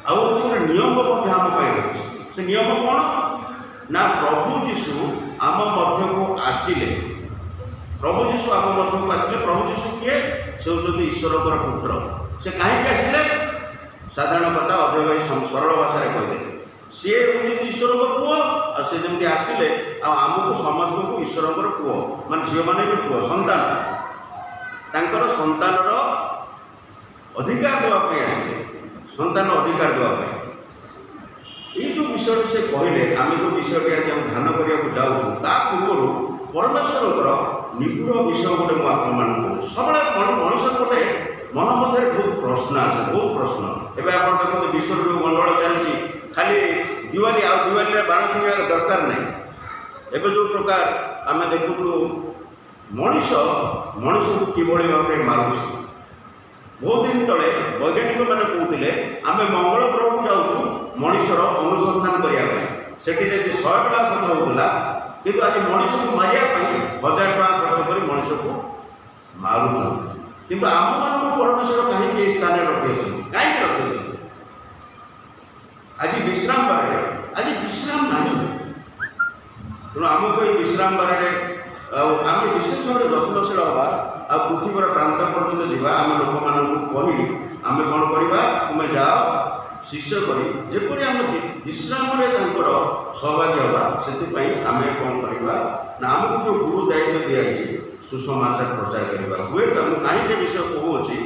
ଆଉ ହେଉଛି ଗୋଟେ ନିୟମ ମଧ୍ୟ ଆମ ପାଇଁ ରହିଛି। ସେ ନିୟମ କ'ଣ ନା ପ୍ରଭୁ ଯୀଶୁ ଆମ ମଧ୍ୟକୁ ଆସିଲେ, ପ୍ରଭୁ ଯୀଶୁ ଆମ ମଧ୍ୟକୁ ଆସିଲେ। ପ୍ରଭୁ ଯୀଶୁ କିଏ? ସେ ହେଉଛନ୍ତି ଈଶ୍ୱରଙ୍କର ପୁତ୍ର। ସେ କାହିଁକି ଆସିଲେ? ସାଧାରଣ କଥା ଅଜୟ ଭାଇ ସରଳ ଭାଷାରେ କହିଦେଲେ, ସିଏ ହେଉଛନ୍ତି ଈଶ୍ୱରଙ୍କ ପୁଅ। ଆଉ ସେ ଯେମିତି ଆସିଲେ, ଆଉ ଆମକୁ ସମସ୍ତଙ୍କୁ ଈଶ୍ୱରଙ୍କର ପୁଅ, ମାନେ ଝିଅମାନେ ବି ପୁଅ, ସନ୍ତାନ, ତାଙ୍କର ସନ୍ତାନର ଅଧିକାର ଦେବା ପାଇଁ ଆସିଲେ, ସନ୍ତାନ ଅଧିକାର ଦେବା ପାଇଁ। ଏଇ ଯେଉଁ ବିଷୟଟି ସେ କହିଲେ, ଆମେ ଯେଉଁ ବିଷୟଟି ଆଜି ଆମେ ଧ୍ୟାନ କରିବାକୁ ଯାଉଛୁ, ତା ପୂର୍ବରୁ ପରମେଶ୍ୱରଙ୍କର ନିଗୁଢ଼ ବିଷୟ ଗୋଟେ ମୁଁ ଆପଣମାନଙ୍କୁ କହୁଛି। ସବୁବେଳେ ମଣିଷ ଗୋଟେ ମନ ମଧ୍ୟରେ ବହୁତ ପ୍ରଶ୍ନ ଆସେ, ବହୁତ ପ୍ରଶ୍ନ। ଏବେ ଆପଣ ଦେଖନ୍ତୁ ବିଶ୍ୱର ଯେଉଁ ଗଣ୍ଡଗୋଳ ଚାଲିଛି, ଖାଲି ଦିୱାଲି, ଆଉ ଦିୱାଲିରେ ବାଣ କିଣିବା ଦରକାର ନାହିଁ। ଏବେ ଯେଉଁ ପ୍ରକାର ଆମେ ଦେଖୁଛୁ ମଣିଷକୁ କିଭଳି ଭାବରେ ମାରୁଛି। ବହୁତ ଦିନ ତଳେ ବୈଜ୍ଞାନିକମାନେ କହୁଥିଲେ ଆମେ ମଙ୍ଗଳ ଗ୍ରହକୁ ଯାଉଛୁ, ମଣିଷର ଅନୁସନ୍ଧାନ କରିବା ପାଇଁ। ସେଠି ଯଦି 100 ଟଙ୍କା ଖର୍ଚ୍ଚ ହେଉଥିଲା, କିନ୍ତୁ ଆଜି ମଣିଷକୁ ମାରିବା ପାଇଁ 1000 ଟଙ୍କା ଖର୍ଚ୍ଚ କରି ମଣିଷକୁ ମାରୁଛନ୍ତି। କିନ୍ତୁ ଆମମାନଙ୍କୁ ପରମେଶ୍ୱର କାହିଁକି ଏହି ସ୍ଥାନରେ ରଖିଅଛନ୍ତି? କାହିଁକି ରଖିଅଛନ୍ତି? ଆଜି ବିଶ୍ରାମ ବାରରେ, ଆଜି ବିଶ୍ରାମ ନାହିଁ। ତେଣୁ ଆମକୁ ଏହି ବିଶ୍ରାମ ବାରରେ ଆମେ ବିଶେଷ ଭାବରେ ଯତ୍ନଶୀଳ ହେବା। ଆଉ ପୃଥିବୀର ପ୍ରାନ୍ତ ପର୍ଯ୍ୟନ୍ତ ଯିବା। ଆମେ ଲୋକମାନଙ୍କୁ କହି ଆମେ କ'ଣ କରିବା? ତୁମେ ଯାଅ ଶିଷ୍ୟ କରି, ଯେପରି ଆମେ ବିଶ୍ରାମରେ ତାଙ୍କର ସହଭାଗୀ ହେବା। ସେଥିପାଇଁ ଆମେ କ'ଣ କରିବା ନା, ଆମକୁ ଯେଉଁ ଗୁରୁ ଦାୟିତ୍ୱ ଦିଆଯାଇଛି ସୁସମାଚାର ପ୍ରଚାର କରିବା। ହୁଏତ ମୁଁ କାହିଁକି ବିଷୟ କହୁଅଛି,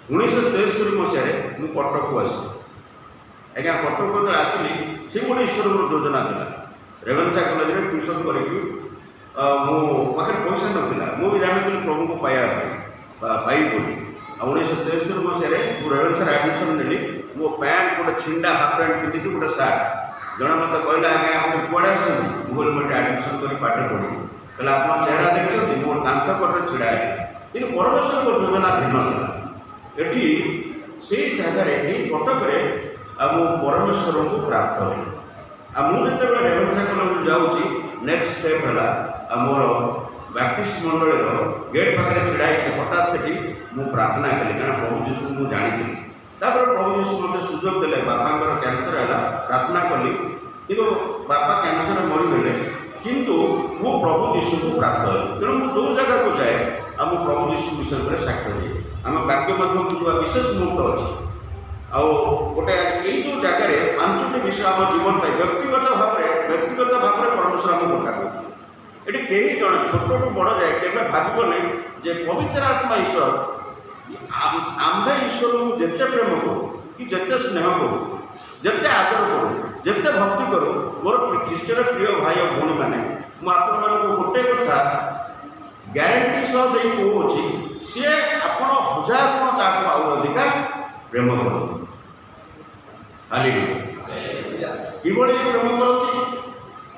1973 ମସିହାରେ ମୁଁ କଟକକୁ ଆସିଲି। ଆଜ୍ଞା, କଟକ ଯେତେବେଳେ ଆସିଲି, ସେ ଗୋଟେ ଈଶ୍ୱରଙ୍କର ଯୋଜନା ଥିଲା। ରେଭେନ୍ସା କଲେଜରେ ଟ୍ୟୁସନ୍ କରିକି ମୋ ପାଖରେ ପଇସା ନଥିଲା। ମୁଁ ବି ଜାଣିଥିଲି ପ୍ରଭୁଙ୍କୁ ପାଇବା ପାଇଁ ପାଇବି ବୋଲି। ଆଉ 1973 ମସିହାରେ ମୁଁ ରେଭେନ୍ସାରେ ଆଡ଼ମିସନ୍ ନେଲି। ମୋ ପ୍ୟାଣ୍ଟ ଗୋଟେ ଛିଣ୍ଡା ହାଫ୍ ପ୍ୟାଣ୍ଟ ପିନ୍ଧିକି ଗୋଟେ ସାର୍ଟ। ଜଣେ ମୋତେ କହିଲା, ଆଜ୍ଞା ଆପଣ କୁଆଡ଼େ ଆସିଛନ୍ତି? ମୁଁ କହିଲି, ମୁଁ ଏଠି ଆଡ଼ମିସନ୍ କରି ପାଠ ପଢ଼ିବି। କହିଲେ, ଆପଣ ଚେହେରା ଦେଖିଛନ୍ତି? ମୁଁ କାନ୍ଥ କଡ଼ରେ ଛିଡ଼ା ହେଲି। କିନ୍ତୁ ପରମେଶ୍ୱରଙ୍କ ଯୋଜନା ଭିନ୍ନ ଥିଲା। ଏଠି ସେଇ ଜାଗାରେ, ଏଇ କଟକରେ ମୁଁ ପରମେଶ୍ୱରଙ୍କୁ ପ୍ରାପ୍ତ ହେଲି। ଆଉ ମୁଁ ଯେତେବେଳେ ରେଭେନ୍ସା କଲେଜକୁ ଯାଉଛି, ନେକ୍ସଟ ଷ୍ଟେପ୍ ହେଲା ମୋର ବ୍ୟାପ୍ଟିଷ୍ଟ ମଣ୍ଡଳୀର ଗେଟ୍ ପାଖରେ ଛିଡ଼ା ହେଇକି ହଠାତ୍ ସେଠି ମୁଁ ପ୍ରାର୍ଥନା କଲି, କାରଣ ପ୍ରଭୁ ଯୀଶୁଙ୍କୁ ମୁଁ ଜାଣିଥିଲି। ତାପରେ ପ୍ରଭୁ ଯୀଶୁ ମୋତେ ସୁଯୋଗ ଦେଲେ। ବାପାଙ୍କର କ୍ୟାନ୍ସର ହେଲା, ପ୍ରାର୍ଥନା କଲି, କିନ୍ତୁ ବାପା କ୍ୟାନ୍ସରରେ ମରିଗଲେ। କିନ୍ତୁ ମୁଁ ପ୍ରଭୁ ଯୀଶୁଙ୍କୁ ପ୍ରାପ୍ତ ହେଲି। ତେଣୁ ମୁଁ ଯେଉଁ ଜାଗାକୁ ଯାଏ ଆଉ ମୁଁ ପ୍ରଭୁ ଯୀଶୁ ବିଷୟରେ ସାକ୍ଷ୍ୟ ଦିଏ। ଆମ ବାକ୍ୟ ମଧ୍ୟକୁ ଯିବା ବିଶେଷ ମୁହୂର୍ତ୍ତ ଅଛି। ଆଉ ଗୋଟେ ଏଇ ଯେଉଁ ଜାଗାରେ 5ଟି ବିଷୟ ଆମ ଜୀବନ ପାଇଁ ବ୍ୟକ୍ତିଗତ ଭାବରେ ପରମେଶ୍ୱର ଆମକୁ କଥା କହୁଛି। ଏଠି କେହି ଜଣେ ଛୋଟଠୁ ବଡ଼ ଯାଏ କେବେ ଭାବିବନି ଯେ ପବିତ୍ର ଆତ୍ମା ଈଶ୍ୱର, ଆମ୍ଭେ ଈଶ୍ୱରଙ୍କୁ ଯେତେ ପ୍ରେମ କରୁ କି ଯେତେ ସ୍ନେହ କରୁ, ଯେତେ ଆଦର କରୁ, ଯେତେ ଭକ୍ତି କରୁ, ମୋର ଖ୍ରୀଷ୍ଟର ପ୍ରିୟ ଭାଇ ଓ ଭଉଣୀମାନେ, ମୁଁ ଆପଣମାନଙ୍କୁ ଗୋଟେ କଥା ଗ୍ୟାରେଣ୍ଟି ସହ ଦେଇ କହୁଅଛି, ସିଏ ଆପଣ 1000 ଗୁଣ ତାଠୁ ଆଉ ଅଧିକା ପ୍ରେମ କରନ୍ତି। ହାଲେଲୁୟା। କିଭଳି ପ୍ରେମ କରନ୍ତି?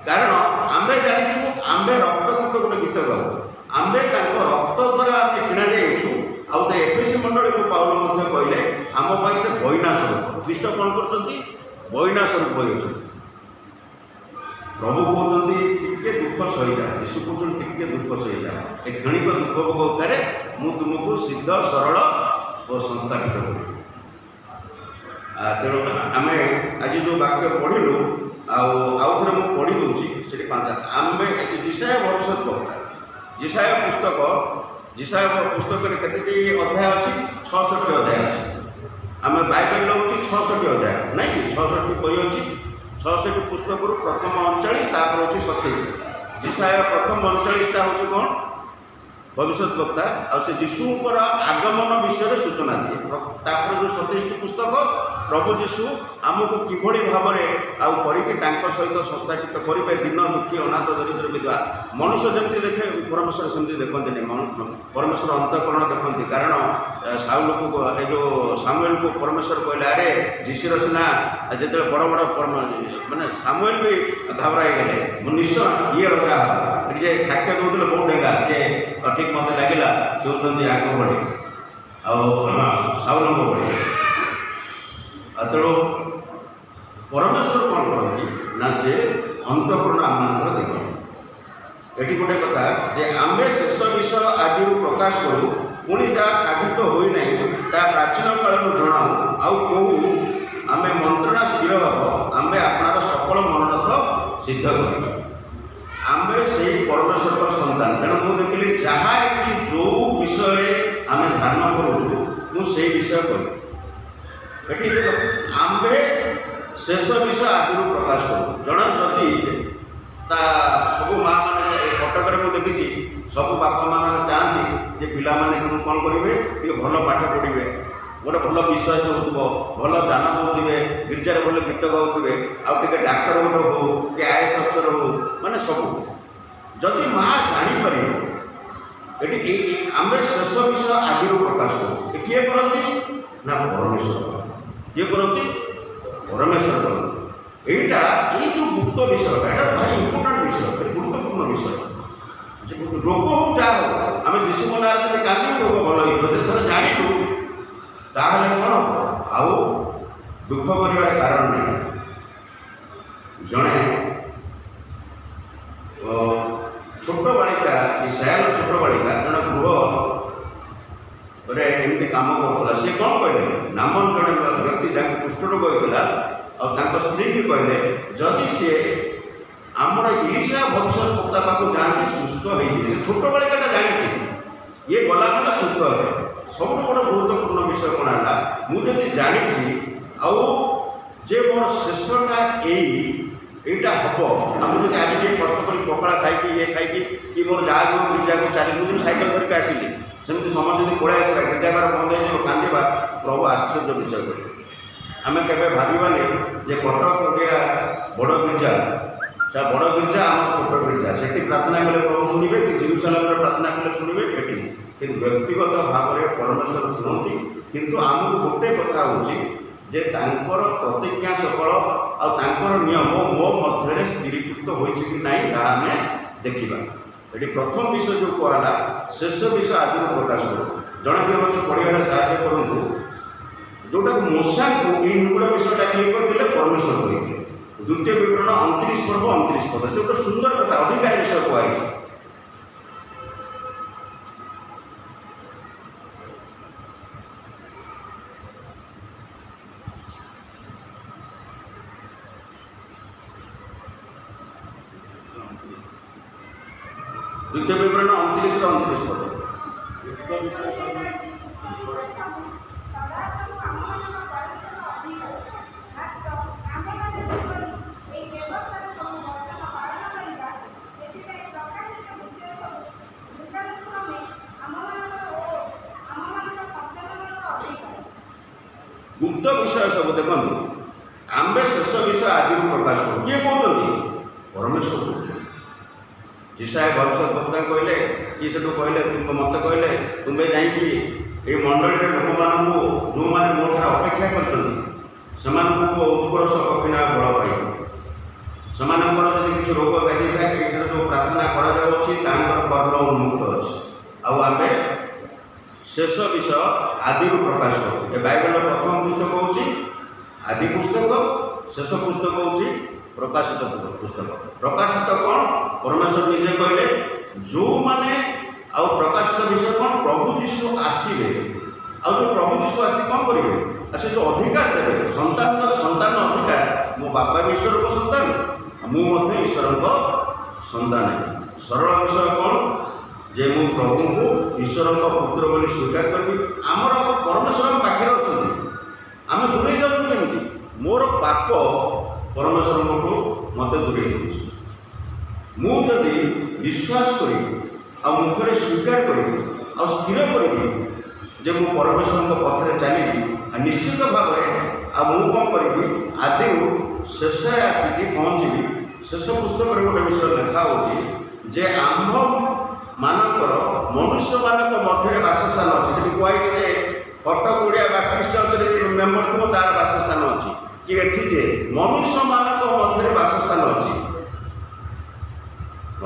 କାରଣ ଆମ୍ଭେ ଜାଣିଛୁ, ଆମ୍ଭେ ରକ୍ତକୃତ ଗୋଟେ ଗୀତ ଗାଉ, ଆମ୍ଭେ ତାଙ୍କ ରକ୍ତ ଦ୍ୱାରା ଆମେ କିଣା ଯାଇଛୁ। ଆଉ ତ ଏଫେସୀ ମଣ୍ଡଳୀକୁ ପାଉଲ ମଧ୍ୟ କହିଲେ, ଆମ ପାଇଁ ସେ ବଇନା ସ୍ୱରୂପ। ଖ୍ରୀଷ୍ଟ କ'ଣ କରୁଛନ୍ତି? ବଇନା ସ୍ୱରୂପ ହେଉଛନ୍ତି। ପ୍ରଭୁ କହୁଛନ୍ତି ଟିକେ ଦୁଃଖ ସହିଯାଅ, ଯୀଶୁ କହୁଛନ୍ତି ଟିକେ ଦୁଃଖ ସହିଯାଅ। ଏ କ୍ଷଣିକ ଦୁଃଖ ଭୋଗ ଉପରେ ମୁଁ ତୁମକୁ ସିଦ୍ଧ, ସରଳ ଓ ସଂସ୍ଥାପିତ କରିବି। ତେଣୁ ଆମେ ଆଜି ଯେଉଁ ବାକ୍ୟ ପଢ଼ିଲୁ, ଆଉ ଥରେ ମୁଁ ପଢ଼ି ଦେଉଛି ସେଠି 5। ଆମେ ଯିଶାୟ ଭବିଷ୍ୟତ ବକ୍ତା, ଯିଶାୟ ପୁସ୍ତକରେ କେତେଟି ଅଧ୍ୟାୟ ଅଛି? 66ଟି ଅଧ୍ୟାୟ ଅଛି। ଆମେ ବାଇବେଲରେ ହେଉଛି 66ଟି ଅଧ୍ୟାୟ, ନାଇଁ କି? 66ଟି ବହି ଅଛି। 66ଟି ପୁସ୍ତକରୁ ପ୍ରଥମ 39, ତାପରେ ହେଉଛି 27। ଯିଶାୟ ପ୍ରଥମ 39ଟା ହେଉଛି କ'ଣ? ଭବିଷ୍ୟତ ବକ୍ତା। ଆଉ ସେ ଯୀଶୁଙ୍କର ଆଗମନ ବିଷୟରେ ସୂଚନା ଦିଏ। ତାପରେ ଯେଉଁ 27ଟି ପୁସ୍ତକ, ପ୍ରଭୁ ଯୀଶୁ ଆମକୁ କିଭଳି ଭାବରେ ଆଉ କରିକି ତାଙ୍କ ସହିତ ସଂସ୍ଥାପିତ କରିବେ। ଦିନ ଦୁଃଖୀ, ଅନାଥ, ଦରିଦ୍ର, ବିଧବା। ମନୁଷ୍ୟ ଯେମିତି ଦେଖେ, ପରମେଶ୍ୱର ସେମିତି ଦେଖନ୍ତିନି। ପରମେଶ୍ୱର ଅନ୍ତଃକରଣ ଦେଖନ୍ତି। କାରଣ ସାଉଲକୁ, ଏ ଯେଉଁ ସାମୁଏଲକୁ ପରମେଶ୍ୱର କହିଲେ, ଆରେ ଯୀଶୁର ସିନା ଯେତେବେଳେ ବଡ଼ ବଡ଼ ମାନେ ସାମୁଏଲ ବି ଘାବରା ହେଇଗଲେ, ମୁଁ ନିଶ୍ଚୟ ଇଏ ରଜା ହେବ। ଏଠି ଯେ ସାକ୍ଷ୍ୟ ଦେଉଥିଲେ ବହୁତ ଡେଙ୍ଗା, ସିଏ ଠିକ୍ ମୋତେ ଲାଗିଲା ସେ ହେଉଛନ୍ତି ଆଗ ଭଳି ଆଉ ସାଉଲଙ୍କ ଭଳି। ତେଣୁ ପରମେଶ୍ୱର କ'ଣ କରନ୍ତି ନା, ସେ ଅନ୍ତଃକରଣ ଆମମାନଙ୍କର ଦେଖନ୍ତି। ଏଠି ଗୋଟେ କଥା ଯେ ଆମ୍ଭେ ଶେଷ ବିଷୟ ଆଦିରୁ ପ୍ରକାଶ କରୁ, ପୁଣି ଯାହା ସାଧିତ ହୋଇନାହିଁ ତାହା ପ୍ରାଚୀନ କାଳରୁ ଜଣାଉ, ଆଉ କହୁ ଆମେ ମନ୍ତ୍ରଣା ସ୍ଥିର ହେବ, ଆମ୍ଭେ ଆପଣର ସକଳ ମନୋରଥ ସିଦ୍ଧ କରିବା। ଆମ୍ଭେ ସେହି ପରମେଶ୍ୱରଙ୍କର ସନ୍ତାନ। ତେଣୁ ମୁଁ ଦେଖିଲି ଯାହା ଏଠି ଯେଉଁ ବିଷୟରେ ଆମେ ଧ୍ୟାନ କରୁଛୁ, ମୁଁ ସେଇ ବିଷୟ କହିବି। ଏଠି ଆମ୍ଭେ ଶେଷ ବିଷୟ ଆଗରୁ ପ୍ରକାଶ କରୁ। ଜଣେ ଯଦି ତା ସବୁ ମାଆ ମାନେ, କଟକରେ ମୁଁ ଦେଖିଛି ସବୁ ବାପା ମାଆ ମାନେ ଚାହାନ୍ତି ଯେ ପିଲାମାନେ କିନ୍ତୁ କ'ଣ କରିବେ, ଟିକେ ଭଲ ପାଠ ପଢ଼ିବେ, ଗୋଟେ ଭଲ ବିଶ୍ୱାସ ହେଉଥିବ, ଭଲ ଦାନ ଦେଉଥିବେ, ଗିର୍ଜାରେ ଭଲ ଗୀତ ଗାଉଥିବେ, ଆଉ ଟିକେ ଡାକ୍ତର ଗୋଟେ ହଉ କି IAS ଅଫିସର ହଉ, ମାନେ ସବୁ। ଯଦି ମାଆ ଜାଣିପାରିବ ଏଠି ଆମେ ଶେଷ ବିଷୟ ଆଗରୁ ପ୍ରକାଶ କରୁ। କିଏ କରନ୍ତି ନା ପରମେଶ୍ୱର। କିଏ କରନ୍ତି? ପରମେଶ୍ୱର କରନ୍ତି। এইটা এই যে গুপ্ত বিষয়টা, এটা ভারি ইম্পর্টান্ট বিষয়, ভারি গুরুত্বপূর্ণ বিষয়। যে রোগ হোক যা হোক, আমি যিশু মনার যদি কাঁদি রোগ ভাল হয়ে যদি ধরে জানিলু, তাহলে কোণ আউ দুঃখ করিবার কারণ নেই। जड़े छोट बालिका इस्राएल छोट बालिका जड़े गृह एमती कम करूला सी कौन कहले नामन जड़े व्यक्ति जहाँ कुष्ठरोग होता और स्त्री की कहले जदि सी आमर इलिशा भविष्य वक्ता पाक जाती सुस्थ होती छोट बालिका जानी ये गला मैंने सुस्थ हे सब बड़ गुरुत्वपूर्ण विषय कौन है मुझे जानी जे मोर शेषटा यहीटा हम आ मुझे आज ये कष्ट कर पकड़ा खाई ये खाई कि मोर जहाँ गिरजा को चली मुझे सैकेल करके आसिली सेमती समय जब पड़े आसला गिरजाघर बंद हो कांदा प्रभु आश्चर्य विषय कर आम के भावानी जे कटक गोटिया बड़ गिरजा से बड़ गिरजा आम छोट गिरजा से प्रार्थना कले प्रभु शुणे कि जेरूसालेम प्रार्थना कले शुणे ये कि व्यक्तिगत भाव में परमेश्वर शुणती किंतु आमको गोटे कथा हूँ जे तांकर प्रतिज्ञा सफल आंकर नियम मो मध्य स्थिरीकृत होती ना आम देखा ये प्रथम विषय जो कहला शेष विषय आदि प्रकाश करूँ जड़े भी मत पढ़ार साहय करूँ जोटा मूसा को ये निगुड़ विषयटा क्लियर करते परमेश्वर कहते द्वितीय विवरण 29 पर्व 29 पद से गोटे सुंदर कथा अधिकार विषय कहुई द्वितीय विवरण 29 पद गुप्त विषय सब देखो आम्बे शेष विषय आदि प्रकाश करूँ किए कहते परमेश्वर कहते जिसाय भविष्य वक्ता कहले कि से कहले मत कहले तुम्हें जाइए ये मंडली लोक मानू जो मैंने मो ठार अपेक्षा कर उत्कर्ष कठिन बल पाइब से किसी रोग व्याधि थाए ये जो प्रार्थना कर्म उन्मुक्त अच्छे आम शेष विषय आदि प्रकाश करूँ ये बाइबल प्रथम पुस्तक हूँ आदि पुस्तक शेष पुस्तक हूँ प्रकाशित पुस्तक प्रकाशित कौन परमेश्वर निजे कहले जो माने आउ प्रकाशित विषय कौन प्रभु जीशु आसवे आउ जो प्रभु जीशु आसी कौन करेंगे से जो अधिकार देवे संतान अधिकार मो बापा भी ईश्वर को संतान मुझे ईश्वर को संतान सरल विषय कौन जे मु प्रभु को ईश्वर पुत्र बोली स्वीकार करी आमर परमेश्वर पाखे अच्छा आम दूरे जाऊँ मोर पाप परमेश्वर को मत दूरे मुझे विश्वास करी आ मुखरे स्वीकार करी आ स्थिर करी जे मु परमेश्वर पथरे चली निश्चित भाव में कौन करी आदि शेष आसिक पहुँची शेष पुस्तक गोटे विषय लिखा हो आम्भ मानकर मनुष्य मानक मध्य बासस्थान अच्छे कही जे Cuttack Odia Baptist church member थो तार बासस्थान अच्छी कि एठी जे मनुष्य मानक मध्य बासस्थान अच्छी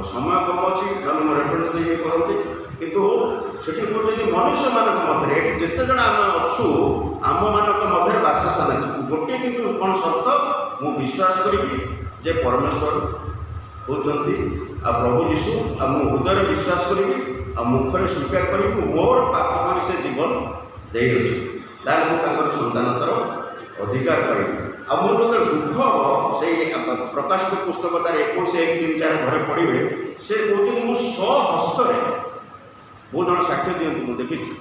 समय कम अच्छी मैं रेफरेन्स देखिए करती कितु से मनुष्य मानक मध्य जिते जन आम अच्छु आम मानक मध्य बासस्थान अच्छे गोटे किंतु कौन शर्त मु विश्वास करी जे परमेश्वर होती आ प्रभु जीशु आ मु हृदय विश्वास करी आ मुखरे स्वीकार करी मोर पाप कर से जीवन दे मुझे संतानतर अधिकार पाइबी आ मोर जो दुख से प्रकाशित पुस्तक तार 21-1-3-4 घरे पढ़े से कहते मुझ स्वहस्त बहुत जन साक्ष्य दिखती मुझे देखी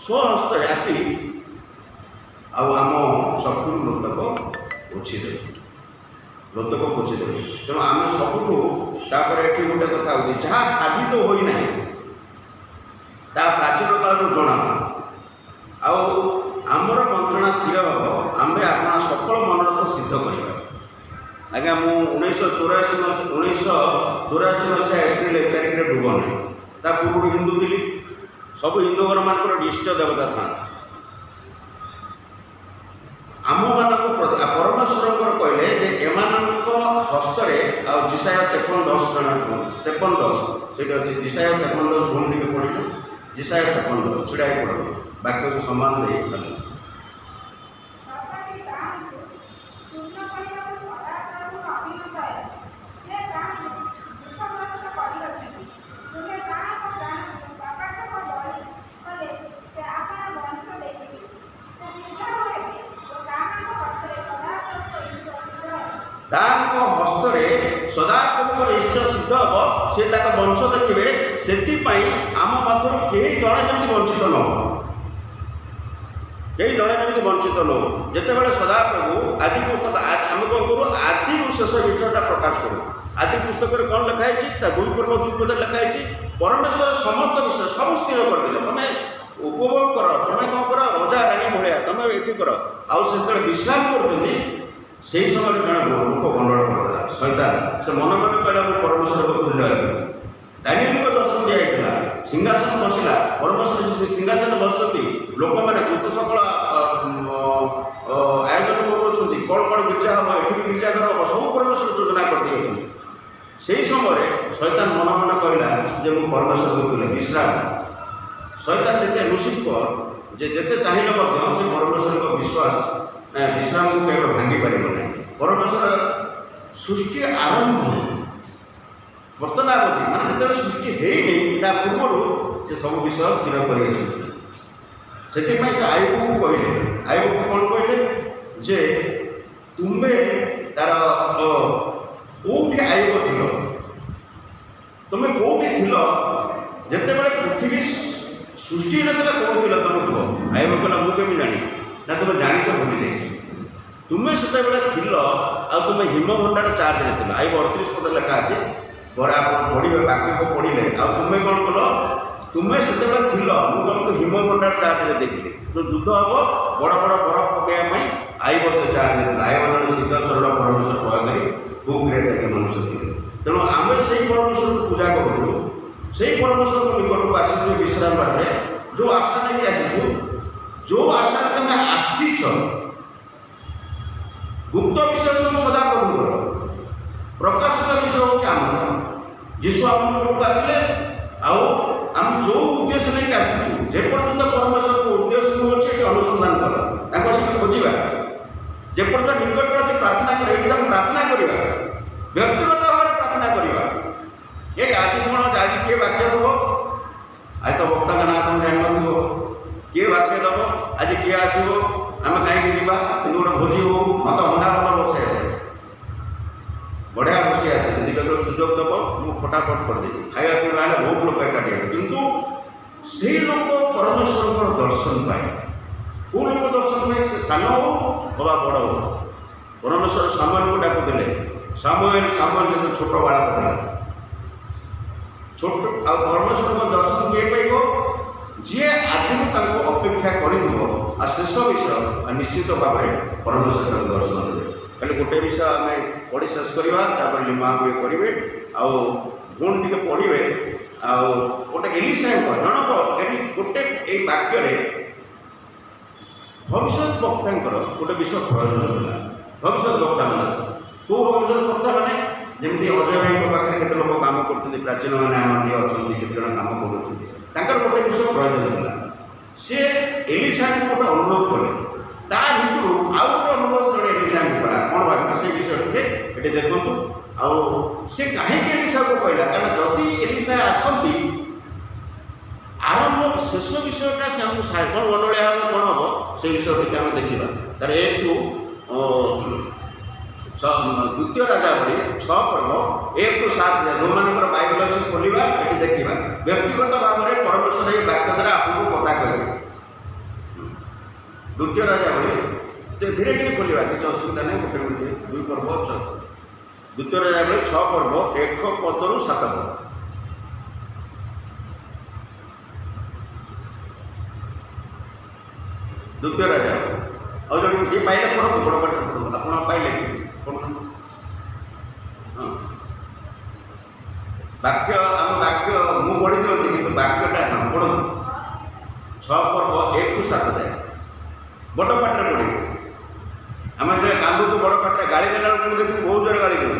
स्वहस्त आसी आम चक्षु लोतक पोछीदे लोतक पोछीदे तेणु आम सबुठू तापर ये गोटे कथा हो जहाँ साबित होना ता प्राचीन काल जना आमर मंत्रणा स्थिर हम आमे अपना सकल मनोरथ सिद्ध करवा आज्ञा मु 1984 मसीहा एप्रिल 1 तारिख भुवन ता पूर्व हिंदू थी सब हिंदू घर मान इष्ट देवता था आम मान परमेश्वर कहले जे एमानक हस्तरे जिसाया 53:10 से जिसाया 53:10 भूमि टे पढ़ जिसाया 53:10 छिड़ा पढ़ वाक्य को सम्मान दे ତାଙ୍କ ହସ୍ତରେ ସଦାପ୍ରଭୁଙ୍କର ଇଷ୍ଟ ସିଦ୍ଧ ହେବ, ସେ ତାଙ୍କ ବଂଶ ଦେଖିବେ। ସେଥିପାଇଁ ଆମ ମଧ୍ୟରୁ କେହି ଜଣେ ଯେମିତି ବଞ୍ଚିତ ନ ହଉ, କେହି ଜଣେ ଯେମିତି ବଞ୍ଚିତ ନ ହଉ। ଯେତେବେଳେ ସଦାପ୍ରଭୁ ଆଦି ପୁସ୍ତକ ଆମେ କ'ଣ କରୁ, ଆଦିରୁ ଶେଷ ବିଷୟଟା ପ୍ରକାଶ କରୁ। ଆଦି ପୁସ୍ତକରେ କ'ଣ ଲେଖା ହେଇଛି, ତା 2 ପର୍ବ 2 ପଦରେ ଲେଖା ହେଇଛି, ପରମେଶ୍ୱର ସମସ୍ତ ବିଷୟ ସବୁ ସ୍ଥିର କରିଦେଲେ। ତମେ ଉପଭୋଗ କର, ତମେ କ'ଣ କର, ରଜା ରାଣୀ ଭଳିଆ ତମେ ଏଠି କର। ଆଉ ସେ ଯେତେବେଳେ ବିଶ୍ରାମ କରୁଛନ୍ତି, ସେହି ସମୟରେ ଜଣେ ଲୋକ ଗଣ୍ଡଗୋଳ କରିଦେଲା, ଶୈତାନ। ସେ ମନେ ମନେ କହିଲା, ମୁଁ ପରମେଶ୍ୱରକୁ ତୁଲ୍ୟ ହେବି। ଦାନିଏଲଙ୍କୁ ଦର୍ଶନ ଦିଆଯାଇଥିଲା, ସିଂହାସନ ବସିଲା, ପରମେଶ୍ୱର ସିଂହାସନ ବସିଛନ୍ତି, ଲୋକମାନେ କୃତ ସକଳ ଆୟୋଜନ କରୁଛନ୍ତି, କ'ଣ କ'ଣ ଗିର୍ଜା ହେବ, ଏଠି ଗିର୍ଜାଘର ହେବ, ସବୁ ପରମେଶ୍ୱର ଯୋଜନା କରିଦେଇଛନ୍ତି। ସେହି ସମୟରେ ଶୈତାନ ମନେ ମନେ କହିଲା ଯେ ମୁଁ ପରମେଶ୍ୱରକୁ ତୁଲ୍ୟ, ବିଶ୍ରାମ। ଶୈତାନ ଯେତେ ଲୁସିଫର, ଯେ ଯେତେ ଚାହିଁଲେ ମଧ୍ୟ ସେ ପରମେଶ୍ୱରଙ୍କ ବିଶ୍ରାମକୁ କେବେ ଭାଙ୍ଗି ପାରିବ ନାହିଁ। ପରମେଶ୍ୱର ସୃଷ୍ଟି ଆରମ୍ଭ ବର୍ତ୍ତନାବଧି, ମାନେ ଯେତେବେଳେ ସୃଷ୍ଟି ହେଇନି ତା ପୂର୍ବରୁ ସେ ସବୁ ବିଷୟ ସ୍ଥିର କରିଅଛନ୍ତି। ସେଥିପାଇଁ ସେ ଆୟୁବକୁ କହିଲେ, ଆୟୁବକୁ କ'ଣ କହିଲେ ଯେ ତୁମେ ତାର କେଉଁଠି ଆୟୁବ ଥିଲ, ତୁମେ କେଉଁଠି ଥିଲ ଯେତେବେଳେ ପୃଥିବୀ ସୃଷ୍ଟି ହେଇନଥିଲା, କେଉଁଠି ଥିଲ ତୁମେ କୁହ। ଆୟୁବ କହିଲା, ମୁଁ କେମିତି ଜାଣିବି? ନା ତୁମେ ଜାଣିଛ, ଭୁଲି ଯାଇଛ। ତୁମେ ସେତେବେଳେ ଥିଲ, ଆଉ ତୁମେ ହିମଭଣ୍ଡାର ଚାର୍ଜରେ ଥିଲ। ଆୟୁବ 38 ପଦରେ ଲେଖା ଅଛି, ପରେ ଆପଣ ପଢ଼ିବେ, ବାକ୍ୟକୁ ପଢ଼ିଲେ। ଆଉ ତୁମେ କ'ଣ କଲ, ତୁମେ ସେତେବେଳେ ଥିଲ, ମୁଁ ତୁମକୁ ହିମଭଣ୍ଡାର ଚାର୍ଜରେ ଦେଖିଲି। ଯେଉଁ ଯୁଦ୍ଧ ହେବ, ବଡ଼ ବଡ଼ ବରଫ ପକାଇବା ପାଇଁ ଆୟୁବ ସେ ଚାର୍ଜରେ ଥିଲା। ଆୟୁବ ଜଣେ ସିଦ୍ଧ ସରଳ ପରମେଶ୍ୱର ଭୟକାରୀ, ଖୁବ୍ ଜ୍ଞାନୀ ମନୁଷ୍ୟ ଥିଲେ। ତେଣୁ ଆମେ ସେଇ ପରମେଶ୍ୱରକୁ ପୂଜା କରୁଛୁ, ସେଇ ପରମେଶ୍ୱରଙ୍କ ନିକଟକୁ ଆସିଛୁ ବିଶ୍ରାମ ବାରରେ। ଯେଉଁ ଆଶା ନେଇକି ଆସିଛୁ, ଯେଉଁ ଆଶାରେ ତୁମେ ଆସିଛ, ଗୁପ୍ତ ବିଷୟ ସବୁ ସଦାପ୍ରଭୁଙ୍କର, ପ୍ରକାଶିତ ବିଷୟ ହେଉଛି ଆମର। ଯୀଶୁ ଆମ ନିକଟକୁ ଆସିଲେ, ଆଉ ଆମେ ଯେଉଁ ଉଦ୍ଦେଶ୍ୟ ନେଇକି ଆସିଛୁ, ଯେପର୍ଯ୍ୟନ୍ତ ପରମେଶ୍ୱରଙ୍କ ଉଦ୍ଦେଶ୍ୟ ହେଉଛି ଏଠି ଅନୁସନ୍ଧାନ କର, ତାଙ୍କୁ ଆସିକି ଖୋଜିବା। ଯେପର୍ଯ୍ୟନ୍ତ ନିକଟରେ ଅଛି ପ୍ରାର୍ଥନା କର, ଏଠି ତାଙ୍କୁ ପ୍ରାର୍ଥନା କରିବା, ବ୍ୟକ୍ତିଗତ ଭାବରେ ପ୍ରାର୍ଥନା କରିବା। ଆଜି କ'ଣ, ଆଜି କିଏ ବାକ୍ୟ ଦେବ? ଆଜି ତ ବକ୍ତାଙ୍କ ନାଁ ତୁମେ ଜାଣିନଥିବ, କିଏ ବାକ୍ୟ ଦେବ, ଆଜି କିଏ ଆସିବ, ଆମେ କାହିଁକି ଯିବା? କିନ୍ତୁ ଗୋଟେ ଭୋଜି ହଉ, ମତେ ଅଣ୍ଡା ଭଲ ବସେଇ ଆସେ, ବଢ଼ିଆ ବସେଇ ଆସେ, ଯଦି କେତେ ସୁଯୋଗ ଦେବ ମୁଁ ଫଟାଫଟ କରିଦେବି। ଖାଇବା ପିଇବା ହେଲେ ବହୁତ ଲୋକ ଏକାଠି ହେବେ, କିନ୍ତୁ ସେହି ଲୋକ ପରମେଶ୍ୱରଙ୍କର ଦର୍ଶନ ପାଏ। କେଉଁ ଲୋକ ଦର୍ଶନ ପାଏ? ସେ ସାନ ହଉ ଅବା ବଡ଼ ହଉ। ପରମେଶ୍ୱର ସାମୁଏଲକୁ ଡାକୁଥିଲେ, ସାମୁଏଲ ଯେତେ ଛୋଟ ବାଳକ ଥିଲା, ଛୋଟ। ଆଉ ପରମେଶ୍ୱରଙ୍କ ଦର୍ଶନ କିଏ ପାଇବ? ଯିଏ ଆଦିରୁ ତାଙ୍କୁ ଅପେକ୍ଷା କରିଥିବ, ଆଉ ଶେଷ ବିଷୟ ନିଶ୍ଚିତ ଭାବରେ ପରମେଶ୍ୱର ତାଙ୍କୁ ଦର୍ଶନ ଦେବେ। ଖାଲି ଗୋଟେ ବିଷୟ ଆମେ ପଢ଼ି ଶେଷ କରିବା, ତାପରେ ଲିମା ହୁଏ କରିବେ, ଆଉ ପୁଣି ଟିକେ ପଢ଼ିବେ। ଆଉ ଗୋଟେ ଏଲିଶାଙ୍କ ଜଣକ ଏଠି ଗୋଟେ ଏଇ ବାକ୍ୟରେ ଭବିଷ୍ୟତ ବକ୍ତାଙ୍କର ଗୋଟେ ବିଷୟ ପ୍ରୟୋଜନ ଥିଲା। ଭବିଷ୍ୟତ ବକ୍ତା ମାନେ କେଉଁ ଭବିଷ୍ୟତ ବକ୍ତା ମାନେ? ଯେମିତି ଅଜୟ ଭାଇଙ୍କ ପାଖରେ କେତେ ଲୋକ କାମ କରୁଛନ୍ତି, ପ୍ରାଚୀନମାନେ ଆମର ଯିଏ ଅଛନ୍ତି, କେତେ ଜଣ କାମ କରୁଛନ୍ତି, ତାଙ୍କର ଗୋଟେ ବିଷୟ ପ୍ରୟୋଜନ ଥିଲା। ସେ ଏଲିଶାଙ୍କୁ ଗୋଟେ ଅନୁରୋଧ କଲେ, ତା ଭିତରୁ ଆଉ ଗୋଟେ ଅନୁରୋଧ ଜଣେ ଏଲିଶାଙ୍କୁ କଲା। କ'ଣ ଭାବିବେ ସେ ବିଷୟ ଟିକେ ଏଠି ଦେଖନ୍ତୁ। ଆଉ ସେ କାହିଁକି ଏଲିଶାକୁ କହିଲା? କାରଣ ଯଦି ଏଲିଶା ଆସନ୍ତି, ଆରମ୍ଭ ଶେଷ ବିଷୟଟା ସେ ଆମକୁ କ'ଣ ଗଣ୍ଡଗୋଳିଆ ହେବ, କ'ଣ ହେବ, ସେ ବିଷୟ ଟିକେ ଆମେ ଦେଖିବା। ତାର 1ରୁ 2 ରାଜାବଳୀ 6 ପର୍ବ 1ରୁ 7 ଯାଏ। ଯେଉଁମାନଙ୍କର ବାଇବଲ ଅଛି ଖୋଲିବା, ଏଠି ଦେଖିବା। ବ୍ୟକ୍ତିଗତ ଭାବରେ ପରମେଶ୍ୱର ଏହି ବାକ୍ୟ ଦ୍ୱାରା ଆପଣଙ୍କୁ କଥା କହିବେ। 2 ରାଜାବଳୀ ଧୀରେ ଧୀରେ ଖୋଲିବା, କିଛି ଅସୁବିଧା ନାହିଁ। ଗୋଟେ ମିନିଟ୍, 2 ପର୍ବ 6, 2 ରାଜାବଳୀ 6 ପର୍ବ 1 ପଦରୁ 7 ପଦ। 2 ରାଜାବଳୀ। ଆଉ ଜଣେ ଯିଏ ପାଇଲେ ପଢ଼ନ୍ତୁ, ବଡ଼ ପାଠରେ ପଢ଼ନ୍ତୁ। ଆପଣ ପାଇଲେ କି ପଢ଼ନ୍ତୁ? ହଁ, ବାକ୍ୟ ଆମ ବାକ୍ୟ ମୁଁ ପଢ଼ି ଦିଅନ୍ତି, କିନ୍ତୁ ବାକ୍ୟଟା ହଁ ପଢ଼ନ୍ତୁ। 6 ପର୍ବ 1ରୁ 7 ଯାଏ ବଡ଼ ପାଠରେ ପଢ଼ିବେ। ଆମେ ଯେତେବେଳେ କାନ୍ଦୁଛୁ ବଡ଼ ପାଠରେ, ଗାଳି ଦେଲା ବେଳକୁ ଦେଖୁଛୁ ବହୁତ ଜୋରେ ଗାଳି ଦେଉ।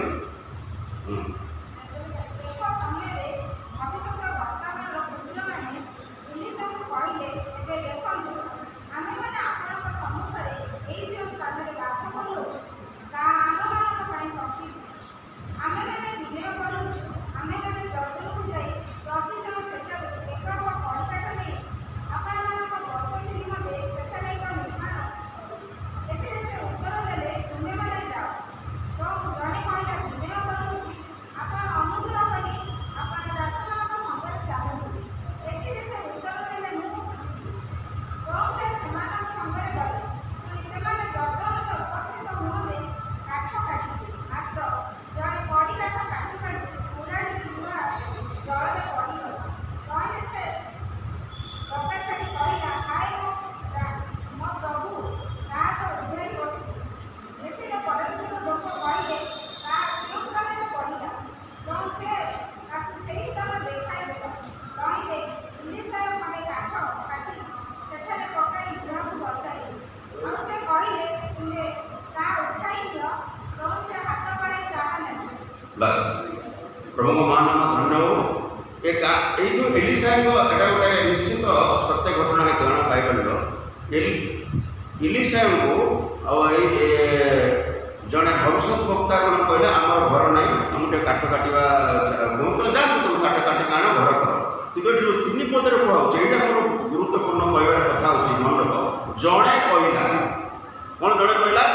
प्रभु मान धन्य हो ये जो एलिसा एटा गोटे निश्चित सत्य घटना है जन बाइबल एलिसा को जड़े भविष्य वक्ता कौन कहले आम घर ना आम काट काटा जातु तुम काट काटिक आण घर कर कि जो तीन पदर कहुचे यहाँ मोर गुरुत्वपूर्ण कहबार कथा हूँ मन रख जड़े कहला कौन जड़े कहला